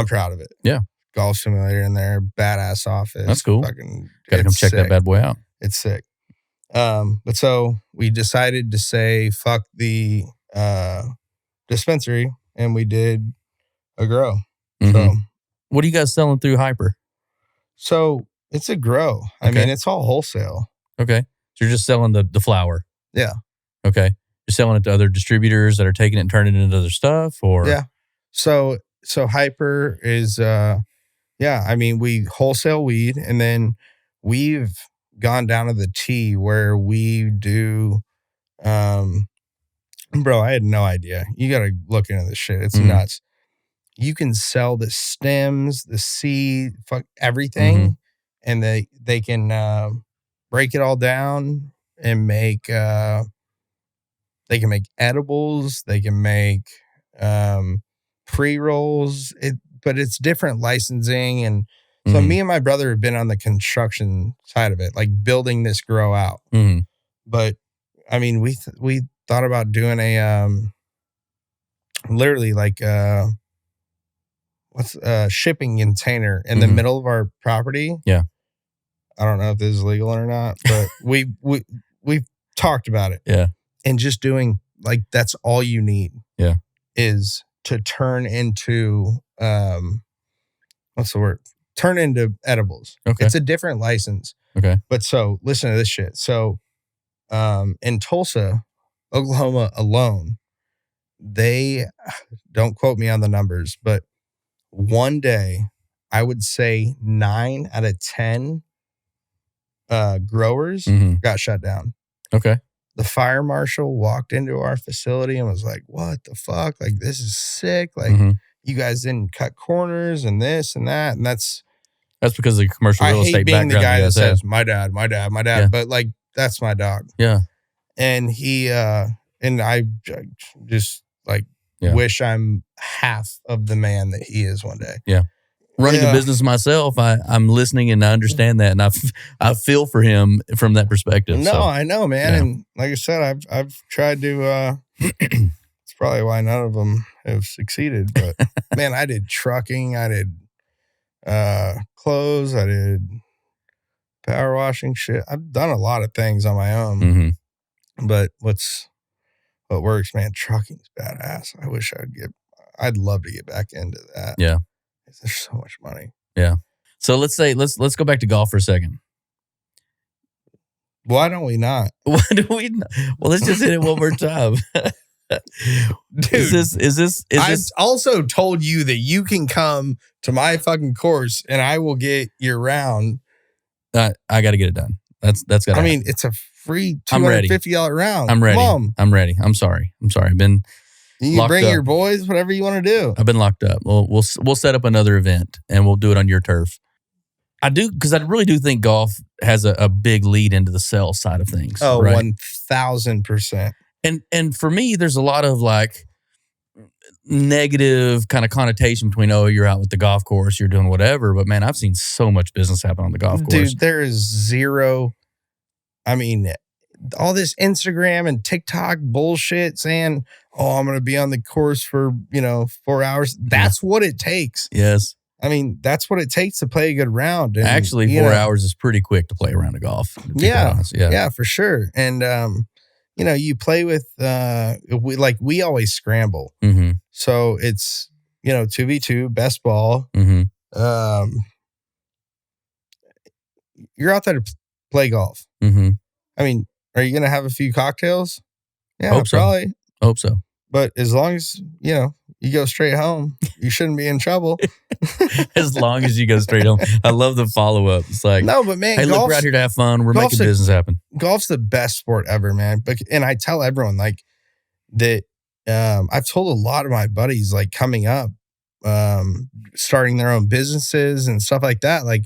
Speaker 2: proud of it.
Speaker 1: Yeah.
Speaker 2: Golf simulator in there, badass office.
Speaker 1: That's cool. Gotta come check that bad boy out.
Speaker 2: It's sick. But so we decided to say, fuck the dispensary, and we did a grow. So
Speaker 1: what are you guys selling through Hyper?
Speaker 2: So it's a grow. I mean, it's all wholesale.
Speaker 1: Okay. So you're just selling the flower.
Speaker 2: Yeah.
Speaker 1: Okay. You're selling it to other distributors that are taking it and turning it into other stuff, or?
Speaker 2: Yeah. So Hyper is, I mean, we wholesale weed, and then we've gone down to the T where we do, bro, I had no idea. You got to look into this shit. It's nuts. You can sell the stems, the seed, fuck everything, and they can break it all down and make, they can make edibles, they can make pre-rolls, but it's different licensing. And so me and my brother have been on the construction side of it, like building this grow out. But I mean, we thought about doing a literally like what's a shipping container in the middle of our property.
Speaker 1: Yeah.
Speaker 2: I don't know if this is legal or not, but we've talked about it.
Speaker 1: Yeah.
Speaker 2: And just doing like, that's all you need.
Speaker 1: Yeah.
Speaker 2: Is to turn into what's the word? Turn into edibles.
Speaker 1: Okay.
Speaker 2: It's a different license.
Speaker 1: Okay.
Speaker 2: But so listen to this shit. So in Tulsa, Oklahoma alone, they don't quote me on the numbers, but one day I would say 9 out of 10 growers got shut down.
Speaker 1: Okay.
Speaker 2: The fire marshal walked into our facility and was like, what the fuck? Like, this is sick. Like, you guys didn't cut corners and this and that. And that's
Speaker 1: because of the commercial real estate background. I hate being the guy
Speaker 2: that says, my dad. Yeah. But like, that's my dog.
Speaker 1: Yeah.
Speaker 2: And he, and I just like wish I'm half of the man that he is one day.
Speaker 1: Yeah. Running a business myself, I'm listening and I understand that, and I feel for him from that perspective.
Speaker 2: No, I know, man, and like I said, I've tried to. It's probably why none of them have succeeded. But man, I did trucking, I did clothes, I did power washing shit. I've done a lot of things on my own. But what works, man? Trucking's badass. I'd love to get back into that.
Speaker 1: Yeah.
Speaker 2: There's so much money.
Speaker 1: Yeah. So let's go back to golf for a second.
Speaker 2: Why don't we not?
Speaker 1: Why do we not? Well, let's just hit it one more time.
Speaker 2: Dude,
Speaker 1: is this?
Speaker 2: I've also told you that you can come to my fucking course and I will get your round.
Speaker 1: I got to get it done. That's got to happen.
Speaker 2: I mean, it's a free $250 round.
Speaker 1: I'm ready.
Speaker 2: Mom.
Speaker 1: I'm ready. I'm sorry. I've been
Speaker 2: You can bring your boys, whatever you want to do.
Speaker 1: I've been locked up. We'll set up another event and we'll do it on your turf. I do, because I really do think golf has a big lead into the sales side of things.
Speaker 2: Oh,
Speaker 1: right?
Speaker 2: 1000%.
Speaker 1: And for me, there's a lot of like negative kind of connotation between, oh, you're out with the golf course, you're doing whatever. But man, I've seen so much business happen on the golf course.
Speaker 2: Dude, there is zero. I mean, all this Instagram and TikTok bullshit saying, oh, I'm going to be on the course for, 4 hours. That's what it takes.
Speaker 1: Yes.
Speaker 2: I mean, that's what it takes to play a good round. And,
Speaker 1: actually, 4 hours is pretty quick to play a round of golf.
Speaker 2: Yeah. Yeah, for sure. And, you play with, we always scramble. So it's, 2v2, best ball. You're out there to play golf. I mean, are you going to have a few cocktails? Yeah, probably.
Speaker 1: Hope so.
Speaker 2: But as long as, you go straight home, you shouldn't be in trouble.
Speaker 1: As long as you go straight home. I love the follow-up. It's like,
Speaker 2: no, but man,
Speaker 1: hey, look, we're out here to have fun. We're making business happen.
Speaker 2: Golf's the best sport ever, man. And I tell everyone, like, that I've told a lot of my buddies, like, coming up, starting their own businesses and stuff like that, like,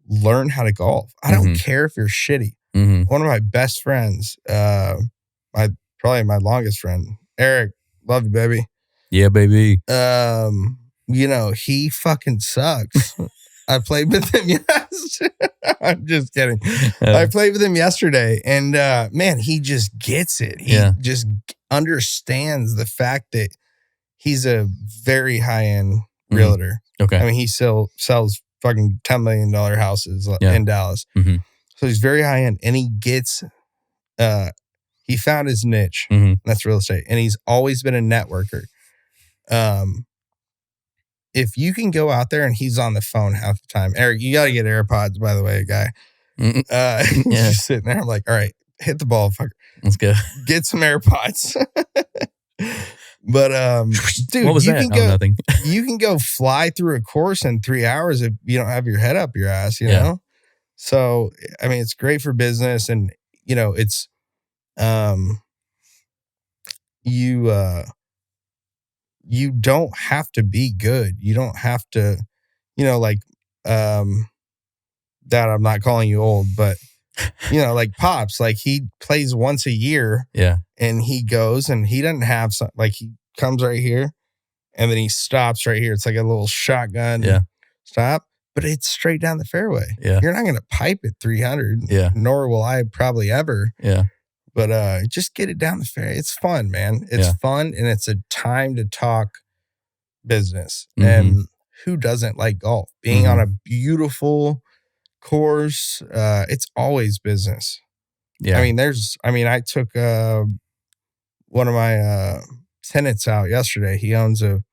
Speaker 2: learn how to golf. I don't care if you're shitty. One of my best friends, probably my longest friend, Eric, love you, baby.
Speaker 1: Yeah, baby.
Speaker 2: He fucking sucks. I played with him yesterday. I'm just kidding. I played with him yesterday, and man, he just gets it. He just understands the fact that he's a very high-end realtor.
Speaker 1: Okay.
Speaker 2: I mean, he still sells fucking $10 million houses in Dallas. So he's very high-end, and he gets... he found his niche. That's real estate. And he's always been a networker. If you can go out there and he's on the phone half the time, Eric, you got to get AirPods, by the way, guy. Just sitting there. I'm like, all right, hit the ball, fucker.
Speaker 1: Let's go.
Speaker 2: Get some AirPods. But, dude,
Speaker 1: what was
Speaker 2: you
Speaker 1: that?
Speaker 2: can go,
Speaker 1: nothing.
Speaker 2: You can go fly through a course in 3 hours if you don't have your head up your ass, you know? So, I mean, it's great for business, and, it's, you don't have to be good. You don't have to, Dad, I'm not calling you old, but like Pops, like he plays once a year.
Speaker 1: Yeah.
Speaker 2: And he goes and he doesn't have some, like he comes right here and then he stops right here. It's like a little shotgun stop, but it's straight down the fairway.
Speaker 1: Yeah.
Speaker 2: You're not going to pipe it 300.
Speaker 1: Yeah.
Speaker 2: Nor will I probably ever.
Speaker 1: Yeah.
Speaker 2: But just get it down the fairway. It's fun, man. It's fun, and it's a time to talk business. And who doesn't like golf? Being on a beautiful course, it's always business. Yeah. I took one of my tenants out yesterday. He owns a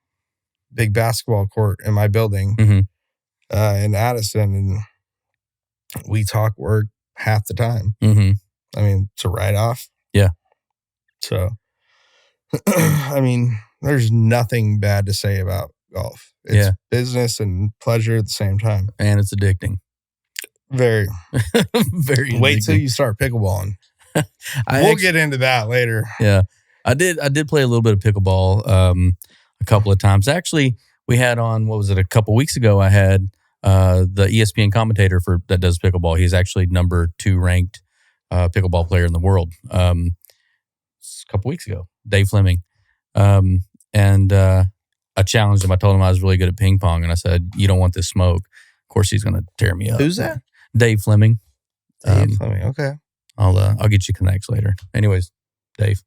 Speaker 2: big basketball court in my building in Addison, and we talk work half the time. I mean, it's a write-off.
Speaker 1: Yeah.
Speaker 2: So, I mean, there's nothing bad to say about golf. It's business and pleasure at the same time.
Speaker 1: And it's addicting.
Speaker 2: Very.
Speaker 1: Very
Speaker 2: Wait
Speaker 1: addicting.
Speaker 2: till you start pickleballing. We'll get into that later.
Speaker 1: Yeah. I did play a little bit of pickleball a couple of times. Actually, we had on, what was it, a couple weeks ago, I had the ESPN commentator that does pickleball. He's actually number 2 ranked pickleball player in the world. A couple weeks ago, Dave Fleming. And I challenged him. I told him I was really good at ping pong, and I said, "You don't want this smoke." Of course, he's going to tear me up.
Speaker 2: Who's that?
Speaker 1: Dave Fleming.
Speaker 2: Dave Fleming. Okay.
Speaker 1: I'll get you connects later. Anyways, Dave.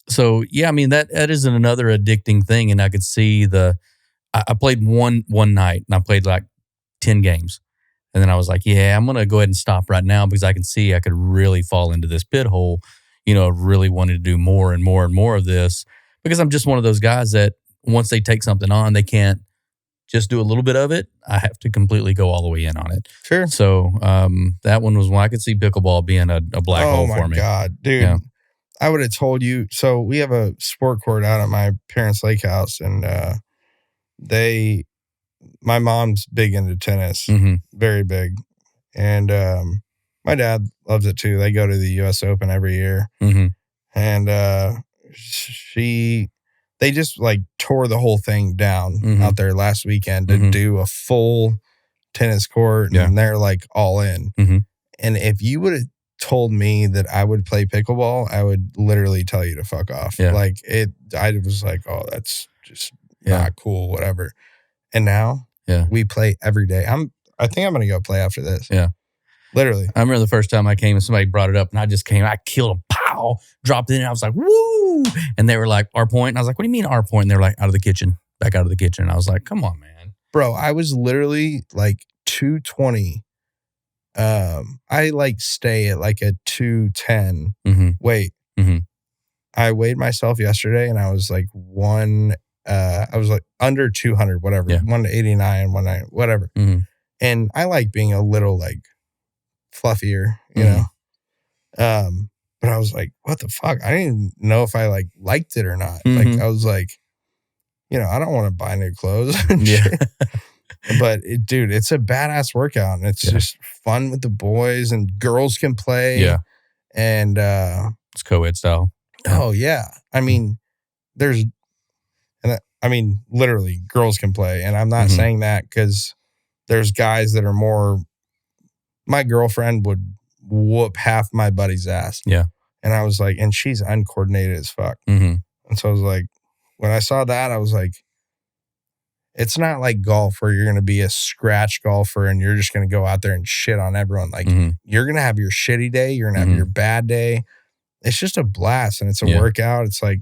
Speaker 1: So yeah, I mean that is another addicting thing, and I could see I played one night, and I played like 10 games, and then I was like, yeah, I'm gonna go ahead and stop right now because I can see I could really fall into this pit hole. Really wanted to do more and more and more of this because I'm just one of those guys that once they take something on, they can't just do a little bit of it. I have to completely go all the way in on it.
Speaker 2: Sure.
Speaker 1: So that one was one I could see pickleball being a black hole for me.
Speaker 2: Oh my God, dude. Yeah. I would have told you. So we have a sport court out at my parents' lake house, and my mom's big into tennis, very big. And my dad loves it too. They go to the U.S. Open every year. And they just like tore the whole thing down out there last weekend to do a full tennis court, and they're like all in. And if you would have told me that I would play pickleball, I would literally tell you to fuck off. Like I was like, oh, that's just not cool, whatever. And now we play every day. I think I'm going to go play after this.
Speaker 1: Yeah.
Speaker 2: Literally.
Speaker 1: I remember the first time I came and somebody brought it up, and I just came, I killed him, pow, dropped it in. I was like, woo. And they were like, our point. And I was like, what do you mean our point? And they were like, out of the kitchen, back out of the kitchen. And I was like, come on, man.
Speaker 2: Bro, I was literally like 220. I like stay at like a 210 weight. I weighed myself yesterday, and I was like I was like under 200, whatever, 189, 190, whatever. And I like being a little like fluffier, you know? But I was like, what the fuck? I didn't even know if I like liked it or not. Like, I was like, I don't want to buy new clothes. But dude, it's a badass workout, and it's just fun with the boys, and girls can play.
Speaker 1: Yeah.
Speaker 2: And
Speaker 1: it's co-ed style.
Speaker 2: Oh yeah. I mean, literally girls can play. And I'm not saying that because there's guys that are more, my girlfriend would whoop half my buddy's ass.
Speaker 1: Yeah.
Speaker 2: And I was like, and she's uncoordinated as fuck. And so I was like, when I saw that, I was like, it's not like golf where you're going to be a scratch golfer and you're just going to go out there and shit on everyone. Like you're going to have your shitty day. You're going to have your bad day. It's just a blast, and it's a workout. It's like,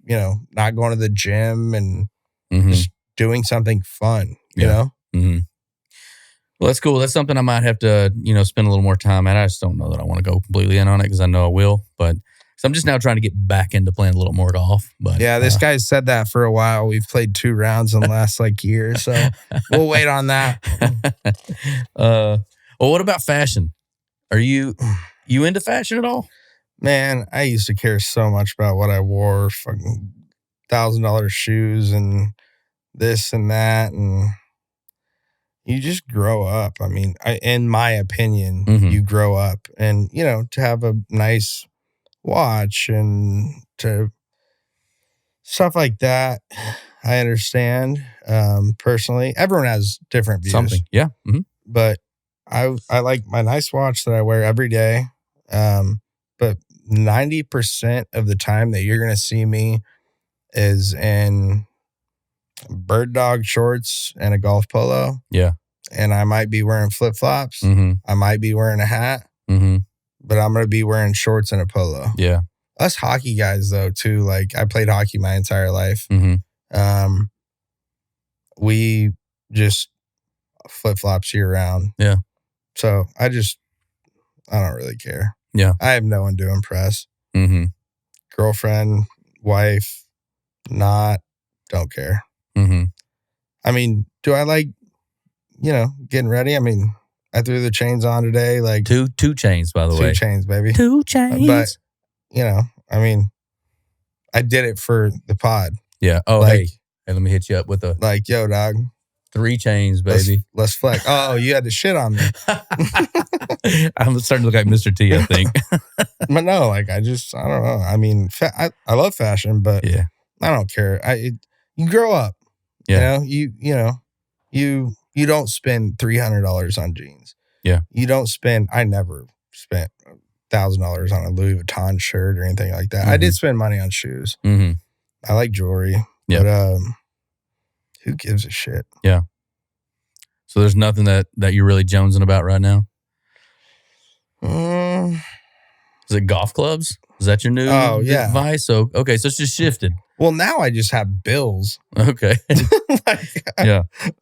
Speaker 2: not going to the gym and just doing something fun, you know?
Speaker 1: Well, that's cool. That's something I might have to, spend a little more time at. I just don't know that I want to go completely in on it because I know I will. But so I'm just now trying to get back into playing a little more golf. But
Speaker 2: yeah, this guy's said that for a while. We've played 2 rounds in the last year, so we'll wait on that.
Speaker 1: Well, what about fashion? Are you into fashion at all?
Speaker 2: Man, I used to care so much about what I wore, fucking $1,000 shoes and this and that, and you just grow up. I mean, in my opinion, you grow up, and to have a nice watch and to stuff like that, I understand. Personally, everyone has different views.
Speaker 1: Something, yeah.
Speaker 2: But I like my nice watch that I wear every day. But 90% of the time that you're going to see me is in bird dog shorts and a golf polo.
Speaker 1: Yeah.
Speaker 2: And I might be wearing flip-flops. I might be wearing a hat. But I'm going to be wearing shorts and a polo.
Speaker 1: Yeah.
Speaker 2: Us hockey guys, though, too. Like, I played hockey my entire life. We just flip-flops year-round.
Speaker 1: Yeah.
Speaker 2: So, I don't really care.
Speaker 1: Yeah.
Speaker 2: I have no one to impress. Girlfriend, wife, don't care. I mean, do I like, getting ready? I mean, I threw the chains on today. Like
Speaker 1: two chains, by the way.
Speaker 2: 2 chains, baby.
Speaker 1: 2 chains.
Speaker 2: But, I mean, I did it for the pod.
Speaker 1: Yeah. Oh,
Speaker 2: like,
Speaker 1: hey, let me hit you up with
Speaker 2: yo, dog.
Speaker 1: 3 chains, baby.
Speaker 2: Let's flex. Oh, you had to shit on me.
Speaker 1: I'm starting to look like Mr. T, I think.
Speaker 2: But no, like, I don't know. I mean, I love fashion, but
Speaker 1: yeah,
Speaker 2: I don't care. You grow up.
Speaker 1: Yeah.
Speaker 2: You you don't spend $300 on jeans.
Speaker 1: Yeah.
Speaker 2: You don't spend. I never spent $1,000 on a Louis Vuitton shirt or anything like that. I did spend money on shoes. I like jewelry, but who gives a shit?
Speaker 1: Yeah. So there's nothing that you're really jonesing about right now? Is it golf clubs? Is that your new device? So, okay, so it's just shifted.
Speaker 2: Well, now I just have bills.
Speaker 1: Okay.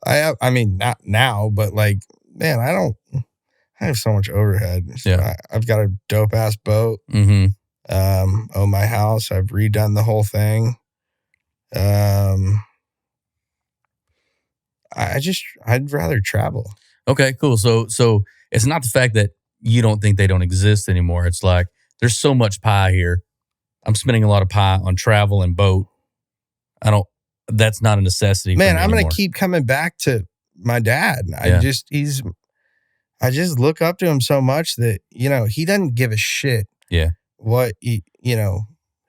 Speaker 2: I mean, not now, but like, man, I have so much overhead. So I've got a dope ass boat. Own my house. I've redone the whole thing. I'd rather travel.
Speaker 1: Okay, cool. So it's not the fact that you don't think they don't exist anymore. It's like there's so much pie here. I'm spending a lot of pie on travel and boat. That's not a necessity.
Speaker 2: Man,
Speaker 1: for me
Speaker 2: I'm
Speaker 1: anymore.
Speaker 2: Gonna keep coming back to my dad. I just look up to him so much that, he doesn't give a shit.
Speaker 1: Yeah.
Speaker 2: What he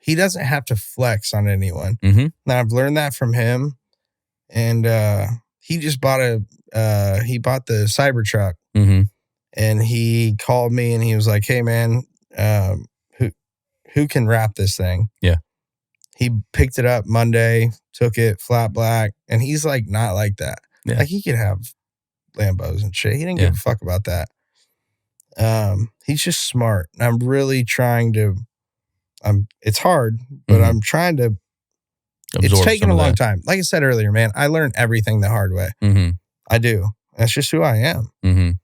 Speaker 2: doesn't have to flex on anyone. Now I've learned that from him. And he just bought the Cybertruck. And he called me and he was like, "Hey man, who can wrap this thing?"
Speaker 1: Yeah.
Speaker 2: He picked it up Monday, took it flat black, and he's like not like that.
Speaker 1: Yeah.
Speaker 2: Like he could have Lambos and shit. He didn't give a fuck about that. He's just smart. And I'm really trying to. It's hard, but I'm trying to. It's taken a long time. Like I said earlier, man, I learned everything the hard way. I do. That's just who I am.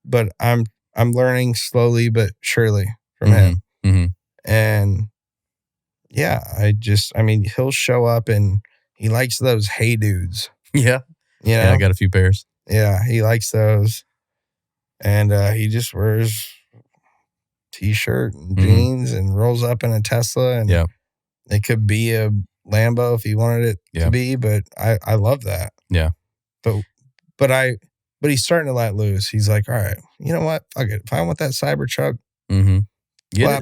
Speaker 2: But I'm learning slowly but surely from him. And he'll show up and he likes those Hey Dudes.
Speaker 1: Yeah. Yeah, I got a few pairs.
Speaker 2: Yeah, he likes those. And he just wears t-shirt and jeans and rolls up in a Tesla. And it could be a Lambo if he wanted it to be, but I love that.
Speaker 1: Yeah.
Speaker 2: But he's starting to let loose. He's like, all right, you know what? Fuck it. If I want that Cybertruck,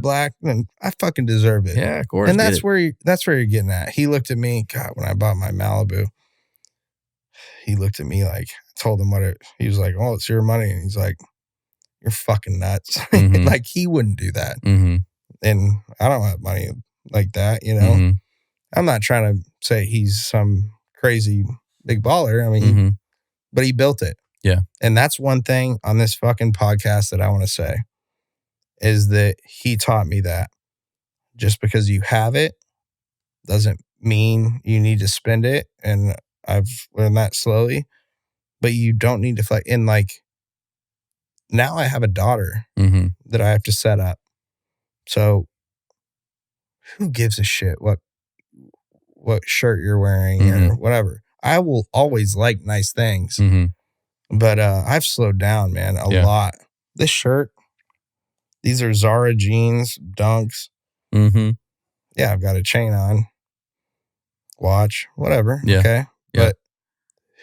Speaker 2: black, then I fucking deserve it.
Speaker 1: Yeah, of course.
Speaker 2: And that's where you're getting at. He looked at me, God, when I bought my Malibu, he looked at me like, I told him he was like, oh, it's your money. And he's like, you're fucking nuts. Like he wouldn't do that. And I don't have money like that, I'm not trying to say he's some crazy big baller. I mean, but he built it.
Speaker 1: Yeah.
Speaker 2: And that's one thing on this fucking podcast that I want to say is that he taught me that just because you have it doesn't mean you need to spend it. And I've learned that slowly, but you don't need to fight. And like now I have a daughter that I have to set up. So who gives a shit what shirt you're wearing or whatever? I will always like nice things. But I've slowed down, man, a lot. This shirt, these are Zara jeans, Dunks. Yeah, I've got a chain on, watch, whatever.
Speaker 1: Yeah.
Speaker 2: Okay. But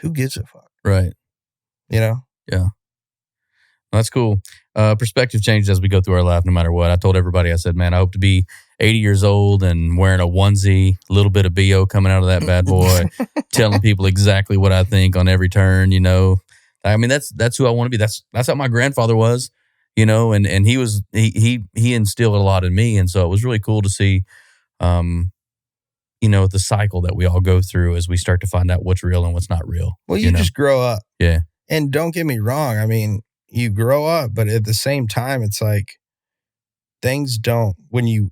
Speaker 2: who gives a fuck?
Speaker 1: Right.
Speaker 2: Yeah.
Speaker 1: That's cool. Perspective changes as we go through our life, no matter what. I told everybody, I said, man, I hope to be 80 years old and wearing a onesie, a little bit of BO coming out of that bad boy, telling people exactly what I think on every turn, I mean, that's who I want to be. That's how my grandfather was, and he instilled a lot in me. And so it was really cool to see, the cycle that we all go through as we start to find out what's real and what's not real.
Speaker 2: Well, you just grow up.
Speaker 1: Yeah.
Speaker 2: And don't get me wrong. I mean, you grow up, but at the same time, it's like things don't, when you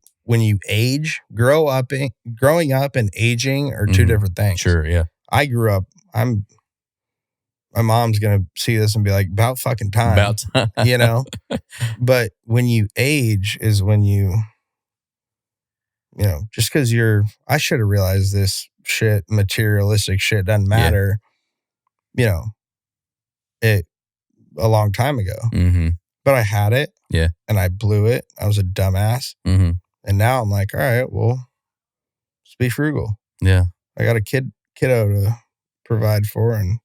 Speaker 2: age, growing up and aging are two different things.
Speaker 1: Sure. Yeah.
Speaker 2: I grew up, my mom's going to see this and be like, about fucking time.
Speaker 1: About time.
Speaker 2: But when you age is when just because I should have realized this shit, materialistic shit doesn't matter, it a long time ago. But I had it.
Speaker 1: Yeah.
Speaker 2: And I blew it. I was a dumbass. And now I'm like, all right, well, let's be frugal.
Speaker 1: Yeah.
Speaker 2: I got a kiddo to provide for. And,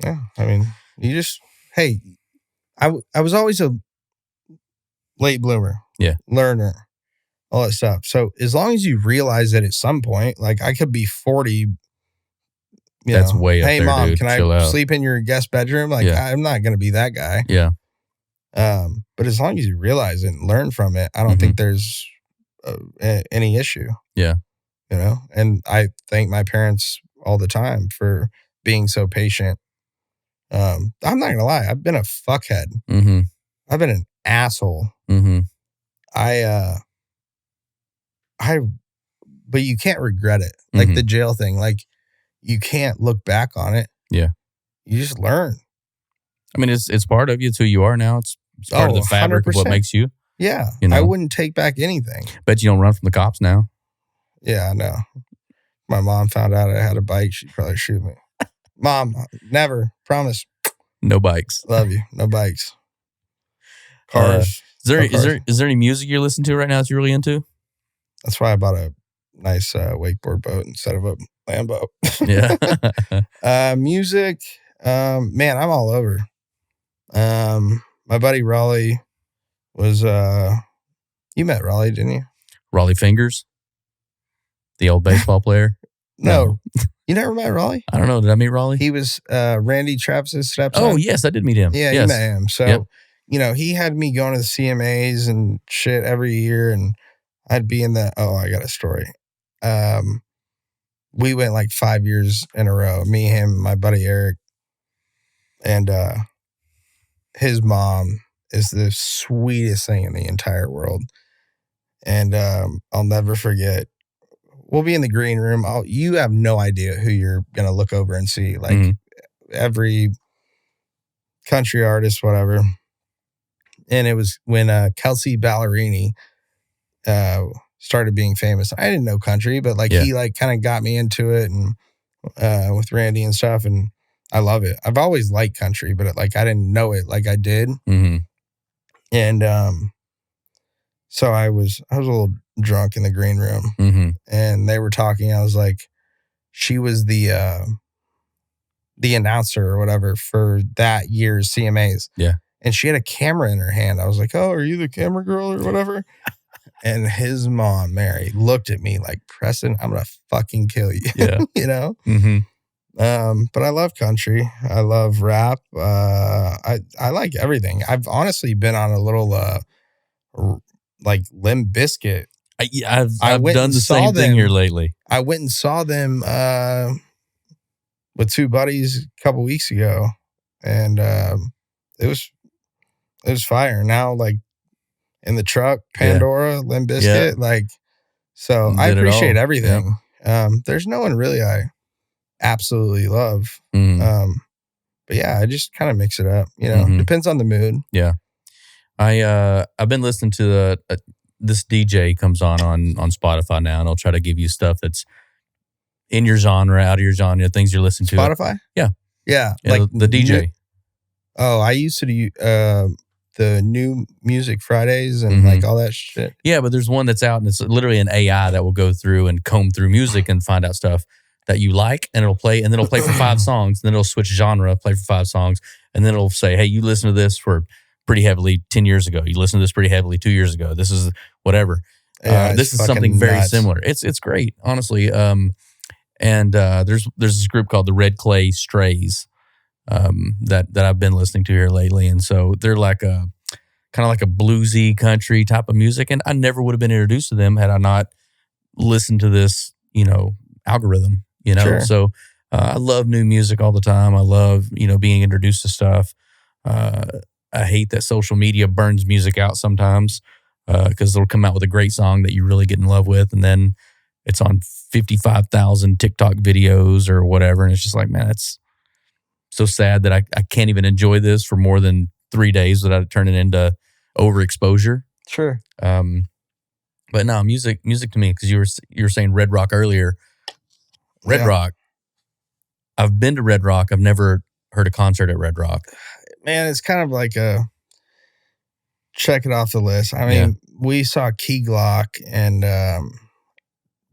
Speaker 2: yeah, I mean, you just, hey, I was always a late bloomer.
Speaker 1: Yeah.
Speaker 2: Learner, all that stuff. So as long as you realize that at some point, like I could be 40,
Speaker 1: that's way up
Speaker 2: hey,
Speaker 1: there,
Speaker 2: Mom,
Speaker 1: dude.
Speaker 2: can
Speaker 1: Chill
Speaker 2: I
Speaker 1: out.
Speaker 2: sleep in your guest bedroom? Like, I'm not going to be that guy.
Speaker 1: Yeah.
Speaker 2: But as long as you realize it and learn from it, I don't think there's any issue.
Speaker 1: Yeah.
Speaker 2: And I thank my parents all the time for being so patient. I'm not going to lie. I've been a fuckhead.
Speaker 1: Mm-hmm.
Speaker 2: I've been an asshole.
Speaker 1: Mm-hmm.
Speaker 2: But you can't regret it. Like the jail thing, like you can't look back on it.
Speaker 1: Yeah.
Speaker 2: You just learn.
Speaker 1: I mean, it's part of you. It's who you are now. It's part of the fabric 100%. Of what makes you.
Speaker 2: Yeah. I wouldn't take back anything.
Speaker 1: Bet you don't run from the cops now.
Speaker 2: Yeah, I know. My mom found out I had a bike. She'd probably shoot me. Mom, never. Promise.
Speaker 1: No bikes.
Speaker 2: Love you. No bikes. Cars.
Speaker 1: Is there any music you're listening to right now that you're really into?
Speaker 2: That's why I bought a nice wakeboard boat instead of a Lambo.
Speaker 1: Yeah.
Speaker 2: Music. Man, I'm all over. My buddy Raleigh was you met Raleigh, didn't you?
Speaker 1: Raleigh Fingers? The old baseball player?
Speaker 2: No. You never met Raleigh?
Speaker 1: I don't know. Did I meet Raleigh?
Speaker 2: He was Randy Travis's stepson.
Speaker 1: Oh, yes, I did meet him.
Speaker 2: Yeah,
Speaker 1: yes.
Speaker 2: You met him. So, he had me going to the CMAs and shit every year, and I'd be in the, I got a story. We went like 5 years in a row, me, him, my buddy Eric, and his mom is the sweetest thing in the entire world. And I'll never forget, we'll be in the green room. You have no idea who you're going to look over and see, like every country artist, whatever. And it was when Kelsey Ballerini started being famous. I didn't know country, but he like kind of got me into it, and with Randy and stuff, and I love it. I've always liked country, but I didn't know it like I did.
Speaker 1: Mm-hmm.
Speaker 2: And so I was a little drunk in the green room, and they were talking. I was like, she was the announcer or whatever for that year's CMAs.
Speaker 1: Yeah.
Speaker 2: And she had a camera in her hand. I was like, oh, are you the camera girl or whatever? And his mom, Mary, looked at me like, Preston, I'm going to fucking kill you.
Speaker 1: Yeah.
Speaker 2: But I love country. I love rap. I like everything. I've honestly been on a little Limp Bizkit.
Speaker 1: I've done the same thing here lately.
Speaker 2: I went and saw them with two buddies a couple weeks ago, and it was fire. Now, in the truck, Pandora, Limp Bizkit, so I appreciate everything. Yep. There's no one really I absolutely love. But yeah, I just kind of mix it up. Depends on the mood.
Speaker 1: Yeah, I've been listening to this DJ comes on Spotify now, and I'll try to give you stuff that's in your genre, out of your genre, things you're listening to.
Speaker 2: Spotify?
Speaker 1: Yeah.
Speaker 2: Like
Speaker 1: the DJ.
Speaker 2: I used to do the new Music Fridays and all that shit.
Speaker 1: Yeah, but there's one that's out, and it's literally an AI that will go through and comb through music and find out stuff that you like, and it'll play, and then it'll play for 5 songs, and then it'll switch genre, play for 5 songs, and then it'll say, hey, you listen to this for pretty heavily 10 years ago. You listen to this pretty heavily 2 years ago. This is whatever. This is something very similar. It's great, honestly. And there's this group called the Red Clay Strays that I've been listening to here lately, and so they're like a kind of like a bluesy country type of music, and I never would have been introduced to them had I not listened to this algorithm.
Speaker 2: Sure.
Speaker 1: So I love new music all the time. I love being introduced to stuff. I hate that social media burns music out sometimes because they'll come out with a great song that you really get in love with, and then it's on 55,000 TikTok videos or whatever. And it's just like, man, it's so sad that I can't even enjoy this for more than 3 days without it turning into overexposure.
Speaker 2: Sure.
Speaker 1: But no, music to me, because you were saying Red Rock earlier. Red Rock. I've been to Red Rock. I've never heard a concert at Red Rock.
Speaker 2: Man, it's kind of like check it off the list. I mean, we saw Key Glock and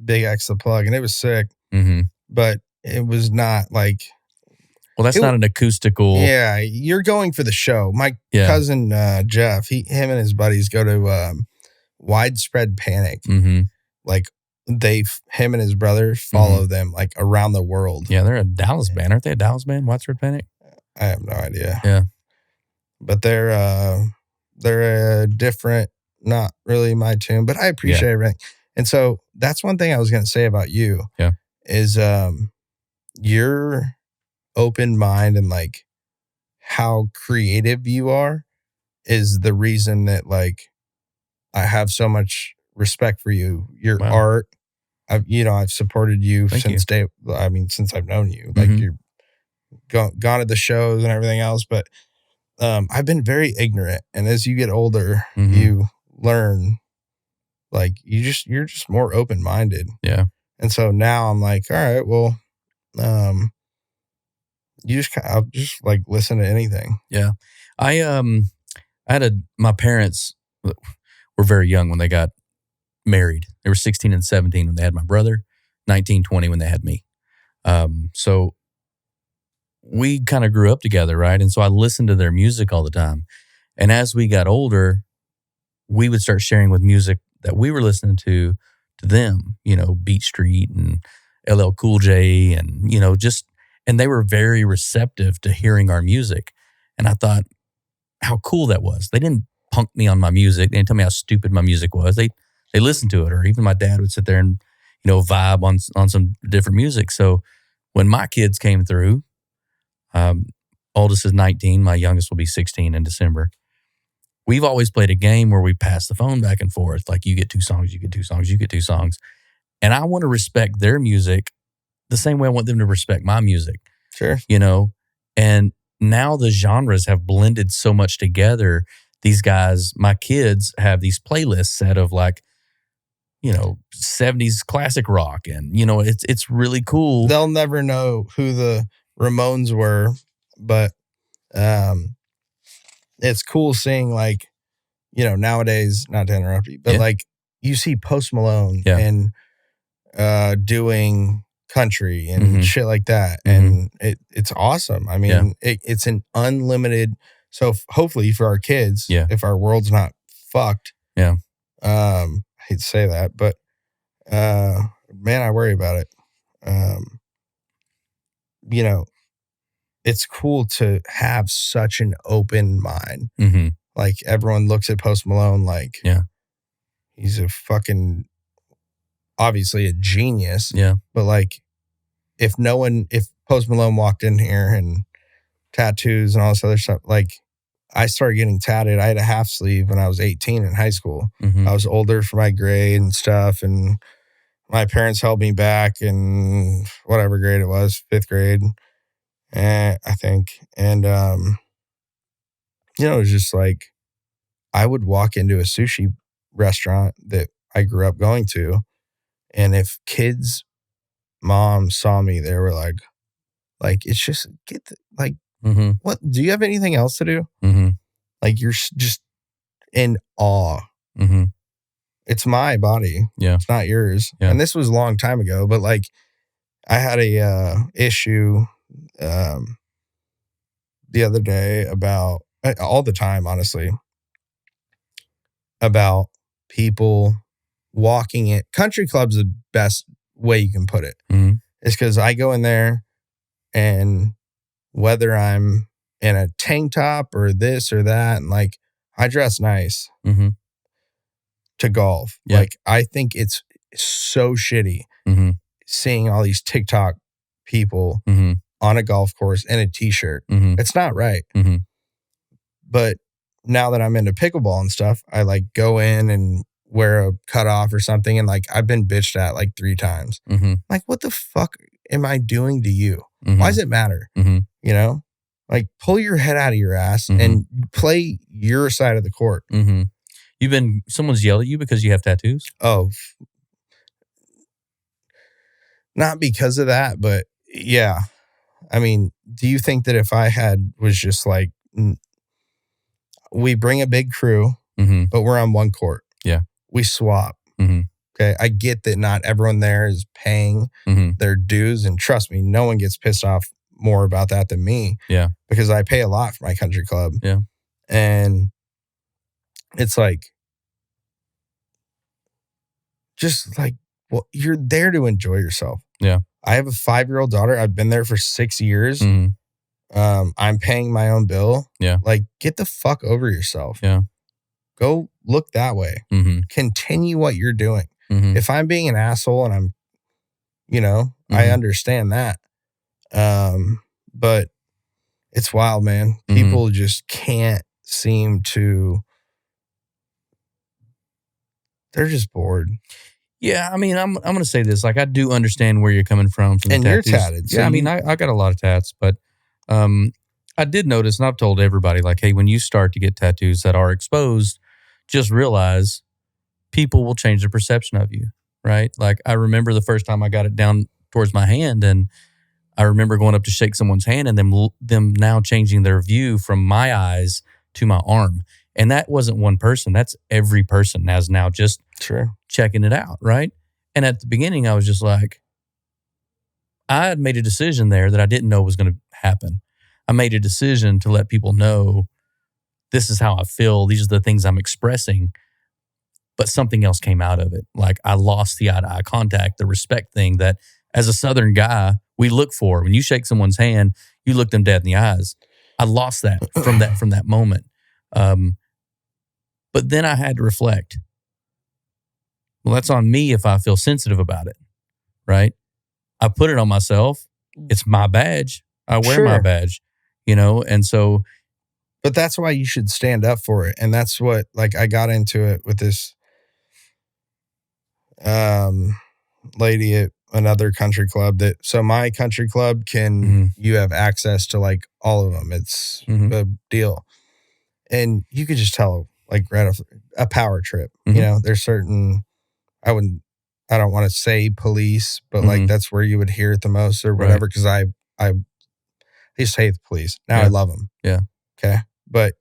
Speaker 2: Big X the Plug, and it was sick.
Speaker 1: Mm-hmm.
Speaker 2: But it was not like...
Speaker 1: Well, that's not an acoustical...
Speaker 2: Yeah, you're going for the show. My cousin, Jeff, him and his buddies go to Widespread Panic.
Speaker 1: Mm-hmm.
Speaker 2: Like, him and his brother follow them, like, around the world.
Speaker 1: Yeah, they're a Dallas band. Aren't they a Dallas band, Widespread Panic?
Speaker 2: I have no idea.
Speaker 1: Yeah.
Speaker 2: But they're a different, not really my tune, but I appreciate everything. And so that's one thing I was going to say about you.
Speaker 1: Yeah.
Speaker 2: Is your open mind and like how creative you are is the reason that like I have so much respect for you. Your art, I've supported you since I've known you. Like you've gone to the shows and everything else, but I've been very ignorant, and as you get older, you learn. Like you're just more open minded.
Speaker 1: Yeah. And
Speaker 2: so now I'm like, all right, well, I'll just like listen to anything.
Speaker 1: Yeah. My parents were very young when they got married. They were 16 and 17 when they had my brother, 19, 20 when they had me. So we kind of grew up together, right? And so I listened to their music all the time. And as we got older, we would start sharing with music that we were listening to them, Beat Street and LL Cool J and, and they were very receptive to hearing our music. And I thought how cool that was. They didn't punk me on my music. They didn't tell me how stupid my music was. They listened to it, or even my dad would sit there and, vibe on some different music. So when my kids came through, oldest is 19, my youngest will be 16 in December. We've always played a game where we pass the phone back and forth. Like you get 2 songs, you get 2 songs, you get 2 songs. And I want to respect their music the same way I want them to respect my music.
Speaker 2: Sure.
Speaker 1: And now the genres have blended so much together. These guys, my kids have these playlists set of like, 70s classic rock. And, it's really cool.
Speaker 2: They'll never know who the Ramones were, but it's cool seeing like, nowadays, not to interrupt you, but like you see Post Malone and doing country and shit like that. And it's awesome. I mean, it's an unlimited. So hopefully for our kids, if our world's not fucked, I hate to say that, but man, I worry about it. It's cool to have such an open mind.
Speaker 1: Mm-hmm.
Speaker 2: Like everyone looks at Post Malone like he's a fucking, obviously a genius.
Speaker 1: Yeah.
Speaker 2: But like if Post Malone walked in here and tattoos and all this other stuff, like I started getting tatted. I had a half sleeve when I was 18 in high school.
Speaker 1: Mm-hmm.
Speaker 2: I was older for my grade and stuff, and my parents held me back in whatever grade it was, 5th grade. I think. And, it was just like, I would walk into a sushi restaurant that I grew up going to. And if kids' moms saw me, they were like, it's just, what, do you have anything else to do?
Speaker 1: Mm-hmm.
Speaker 2: Like, you're just in awe.
Speaker 1: Mm-hmm.
Speaker 2: It's my body.
Speaker 1: Yeah.
Speaker 2: It's not yours.
Speaker 1: Yeah.
Speaker 2: And this was a long time ago, but like, I had a issue the other day about, all the time, honestly, about people walking in. Country club's the best way you can put it.
Speaker 1: Mm-hmm.
Speaker 2: It's because I go in there and whether I'm in a tank top or this or that, and like I dress nice to golf.
Speaker 1: Yeah.
Speaker 2: Like I think it's so shitty seeing all these TikTok people on a golf course in a t-shirt. It's not right. But now that I'm into pickleball and stuff, I like go in and wear a cutoff or something. And like, I've been bitched at like 3 times. Like, what the fuck am I doing to you? Why does it matter? Like pull your head out of your ass and play your side of the court.
Speaker 1: Someone's yelled at you because you have tattoos?
Speaker 2: Oh, not because of that, but yeah. I mean, do you think that if I was just like, we bring a big crew but we're on one court.
Speaker 1: Yeah.
Speaker 2: We swap. Okay. I get that not everyone there is paying their dues. And trust me, no one gets pissed off more about that than me.
Speaker 1: Yeah.
Speaker 2: Because I pay a lot for my country club.
Speaker 1: Yeah.
Speaker 2: And it's like, just like, well, you're there to enjoy yourself.
Speaker 1: Yeah.
Speaker 2: I have a 5-year-old daughter. I've been there for 6 years. I'm paying my own bill.
Speaker 1: Yeah.
Speaker 2: Like, get the fuck over yourself.
Speaker 1: Yeah.
Speaker 2: Go look that way. Continue what you're doing. If I'm being an asshole and I'm, I understand that. But it's wild, man. People just can't seem to. They're just bored.
Speaker 1: Yeah, I mean, I'm going to say this. Like, I do understand where you're coming from the
Speaker 2: and
Speaker 1: tattoos.
Speaker 2: You're tatted.
Speaker 1: So I mean, I got a lot of tats, but I did notice, and I've told everybody, like, hey, when you start to get tattoos that are exposed, just realize people will change their perception of you, right? Like, I remember the first time I got it down towards my hand, and I remember going up to shake someone's hand and them now changing their view from my eyes to my arm. And that wasn't one person. That's every person has now just checking it out, right? And at the beginning, I was just like, I had made a decision there that I didn't know was going to happen. I made a decision to let people know this is how I feel. These are the things I'm expressing. But something else came out of it. Like, I lost the eye-to-eye contact, the respect thing that as a Southern guy, we look for. When you shake someone's hand, you look them dead in the eyes. I lost that from that moment. But then I had to reflect. Well, that's on me if I feel sensitive about it, right? I put it on myself. It's my badge. I wear my badge, and so.
Speaker 2: But that's why you should stand up for it. And that's what, like, I got into it with this lady at another country club so my country club you have access to like all of them. It's a deal. And you could just tell, like, right off, a power trip, there's certain, I don't want to say police, but like that's where you would hear it the most or whatever. Cause I used to hate the police. Now I love them.
Speaker 1: Yeah.
Speaker 2: Okay. But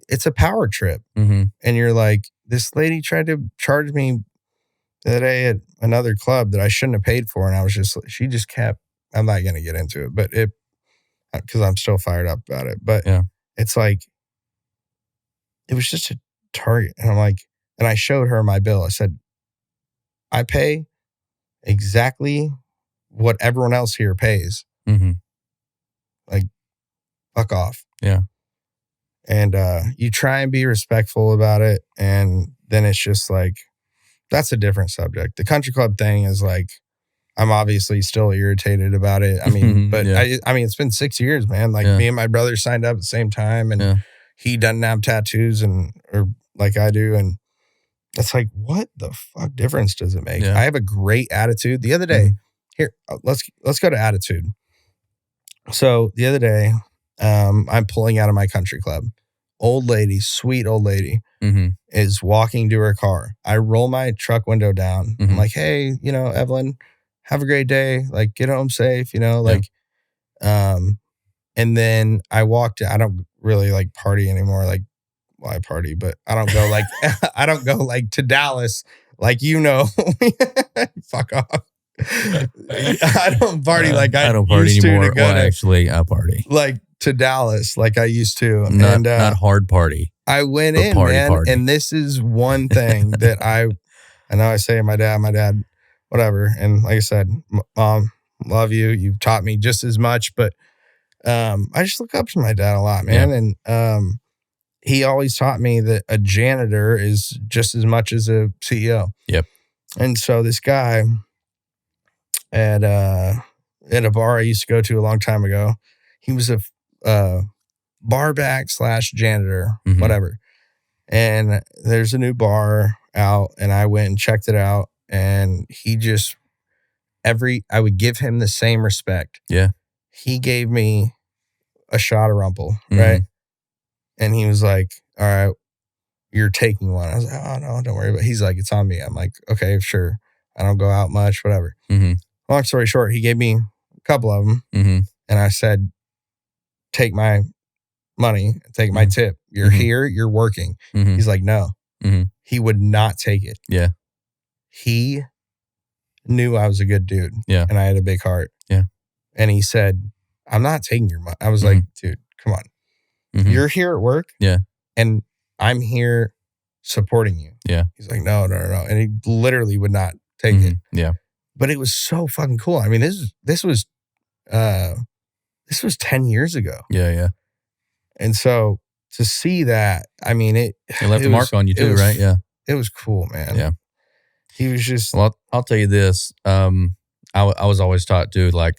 Speaker 2: it's a power trip. And you're like, this lady tried to charge me the other day at another club that I shouldn't have paid for. And I was she just kept, I'm not going to get into it, but because I'm still fired up about it. But it's like, it was just a target. And I'm like, and I showed her my bill. I said, I pay exactly what everyone else here pays. Like, fuck off.
Speaker 1: Yeah.
Speaker 2: And you try and be respectful about it. And then it's just like, that's a different subject. The country club thing is like, I'm obviously still irritated about it. I mean, but I mean, it's been 6 years, man. Like, me and my brother signed up at the same time, and he doesn't have tattoos or like I do. And it's like, what the fuck difference does it make? I have a great attitude. The other day, here, let's go to attitude. So the other day, I'm pulling out of my country club. Old lady, sweet old lady, is walking to her car. I roll my truck window down. I'm like, hey, Evelyn, have a great day. Like, get home safe, and then I walked. I don't really like party anymore. Like, well, I party, but I don't go like, I don't go like to Dallas. Like, fuck off. I don't party like I don't party anymore.
Speaker 1: Well, actually, I party
Speaker 2: like to Dallas like I used to.
Speaker 1: Not hard party.
Speaker 2: I went in, man, and this is one thing that I know I say to my dad, whatever. And like I said, Mom, love you. You've taught me just as much, but I just look up to my dad a lot, man. And he always taught me that a janitor is just as much as a CEO.
Speaker 1: Yep.
Speaker 2: And so this guy at a bar I used to go to a long time ago, he was a bar back / janitor, whatever. And there's a new bar out, and I went and checked it out, and he just I would give him the same respect.
Speaker 1: Yeah.
Speaker 2: He gave me a shot of Rumple, right? And he was like, all right, you're taking one. I was like, oh, no, don't worry about it. He's like, it's on me. I'm like, okay, sure. I don't go out much, whatever. Long story short, he gave me a couple of them. And I said, take my money, take my tip. You're here, you're working. He's like, no. He would not take it.
Speaker 1: Yeah.
Speaker 2: He knew I was a good dude.
Speaker 1: Yeah.
Speaker 2: And I had a big heart.
Speaker 1: Yeah.
Speaker 2: And he said, I'm not taking your money. I was like, dude, come on. You're here at work.
Speaker 1: Yeah.
Speaker 2: And I'm here supporting you.
Speaker 1: Yeah.
Speaker 2: He's like, no. And he literally would not take it.
Speaker 1: Yeah.
Speaker 2: But it was so fucking cool. I mean, this was 10 years ago.
Speaker 1: Yeah. Yeah.
Speaker 2: And so to see that, I mean, it
Speaker 1: left a mark on you too, right? Yeah.
Speaker 2: It was cool, man.
Speaker 1: Yeah.
Speaker 2: He was just.
Speaker 1: Well, I'll tell you this. I was always taught to, like,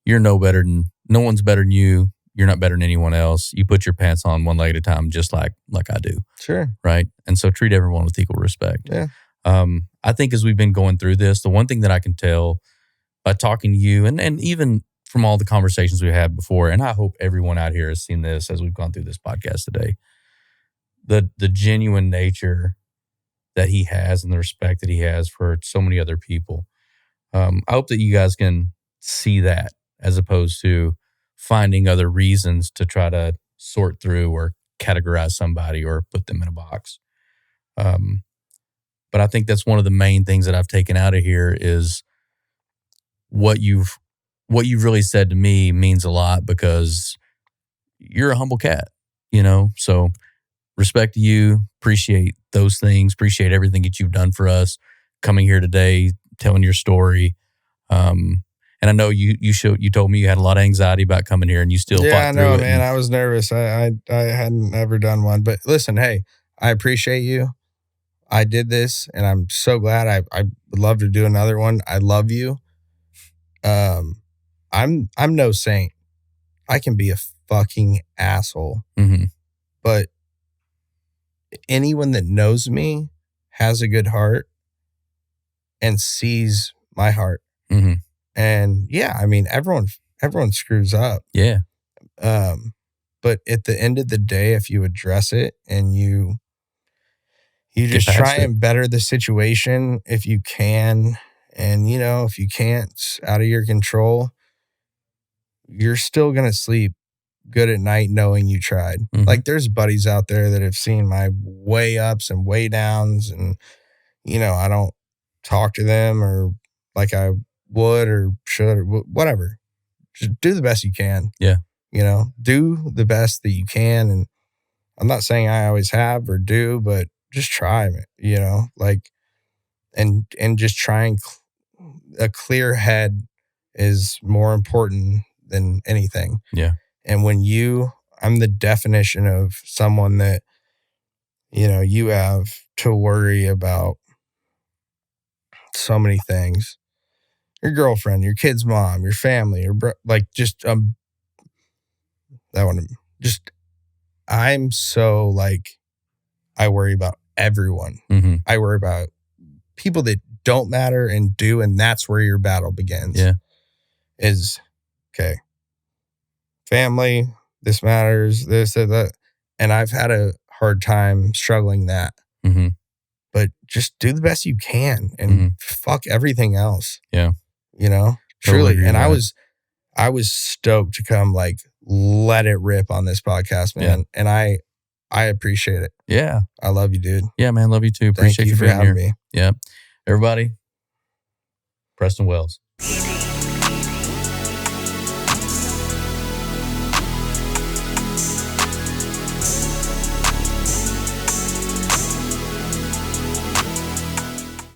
Speaker 1: you're no one's better than you. You're not better than anyone else. You put your pants on one leg at a time, just like I do.
Speaker 2: Sure.
Speaker 1: Right. And so treat everyone with equal respect.
Speaker 2: Yeah.
Speaker 1: I think as we've been going through this, the one thing that I can tell by talking to you and even from all the conversations we had before, and I hope everyone out here has seen this as we've gone through this podcast today, the genuine nature that he has and the respect that he has for so many other people. I hope that you guys can see that as opposed to finding other reasons to try to sort through or categorize somebody or put them in a box. But I think that's one of the main things that I've taken out of here is what you've really said to me means a lot because you're a humble cat, so respect to you, appreciate those things, appreciate everything that you've done for us, coming here today, telling your story. And I know you told me you had a lot of anxiety about coming here and you still fought through it.
Speaker 2: Yeah, man, I was nervous. I hadn't ever done one, but listen, hey, I appreciate you. I did this and I'm so glad. I would love to do another one. I love you. I'm no saint. I can be a fucking asshole. But anyone that knows me has a good heart and sees my heart. And yeah, I mean, everyone screws up.
Speaker 1: Yeah.
Speaker 2: But at the end of the day, if you address it and you just try and better the situation if you can, and if you can't, it's out of your control, you're still going to sleep good at night knowing you tried. Like there's buddies out there that have seen my way ups and way downs, and I don't talk to them or like I would or should or whatever. Just do the best you can.
Speaker 1: Yeah.
Speaker 2: Do the best that you can. And I'm not saying I always have or do, but just try, like, and just trying a clear head is more important than anything.
Speaker 1: Yeah.
Speaker 2: And when I'm the definition of someone that, you have to worry about so many things. Your girlfriend, your kid's mom, your family, that one, I'm so like, I worry about everyone. I worry about people that don't matter and do, and that's where your battle begins.
Speaker 1: Yeah.
Speaker 2: Is, okay, family, this matters, this, that. And I've had a hard time struggling that. But just do the best you can and fuck everything else.
Speaker 1: Yeah.
Speaker 2: Truly. And I was stoked to come like let it rip on this podcast, man. Yeah. And I appreciate it.
Speaker 1: Yeah.
Speaker 2: I love you, dude.
Speaker 1: Yeah, man. Love you too. Appreciate
Speaker 2: Thank you for
Speaker 1: being
Speaker 2: having
Speaker 1: here.
Speaker 2: me.
Speaker 1: Yeah. Everybody, Preston Wells.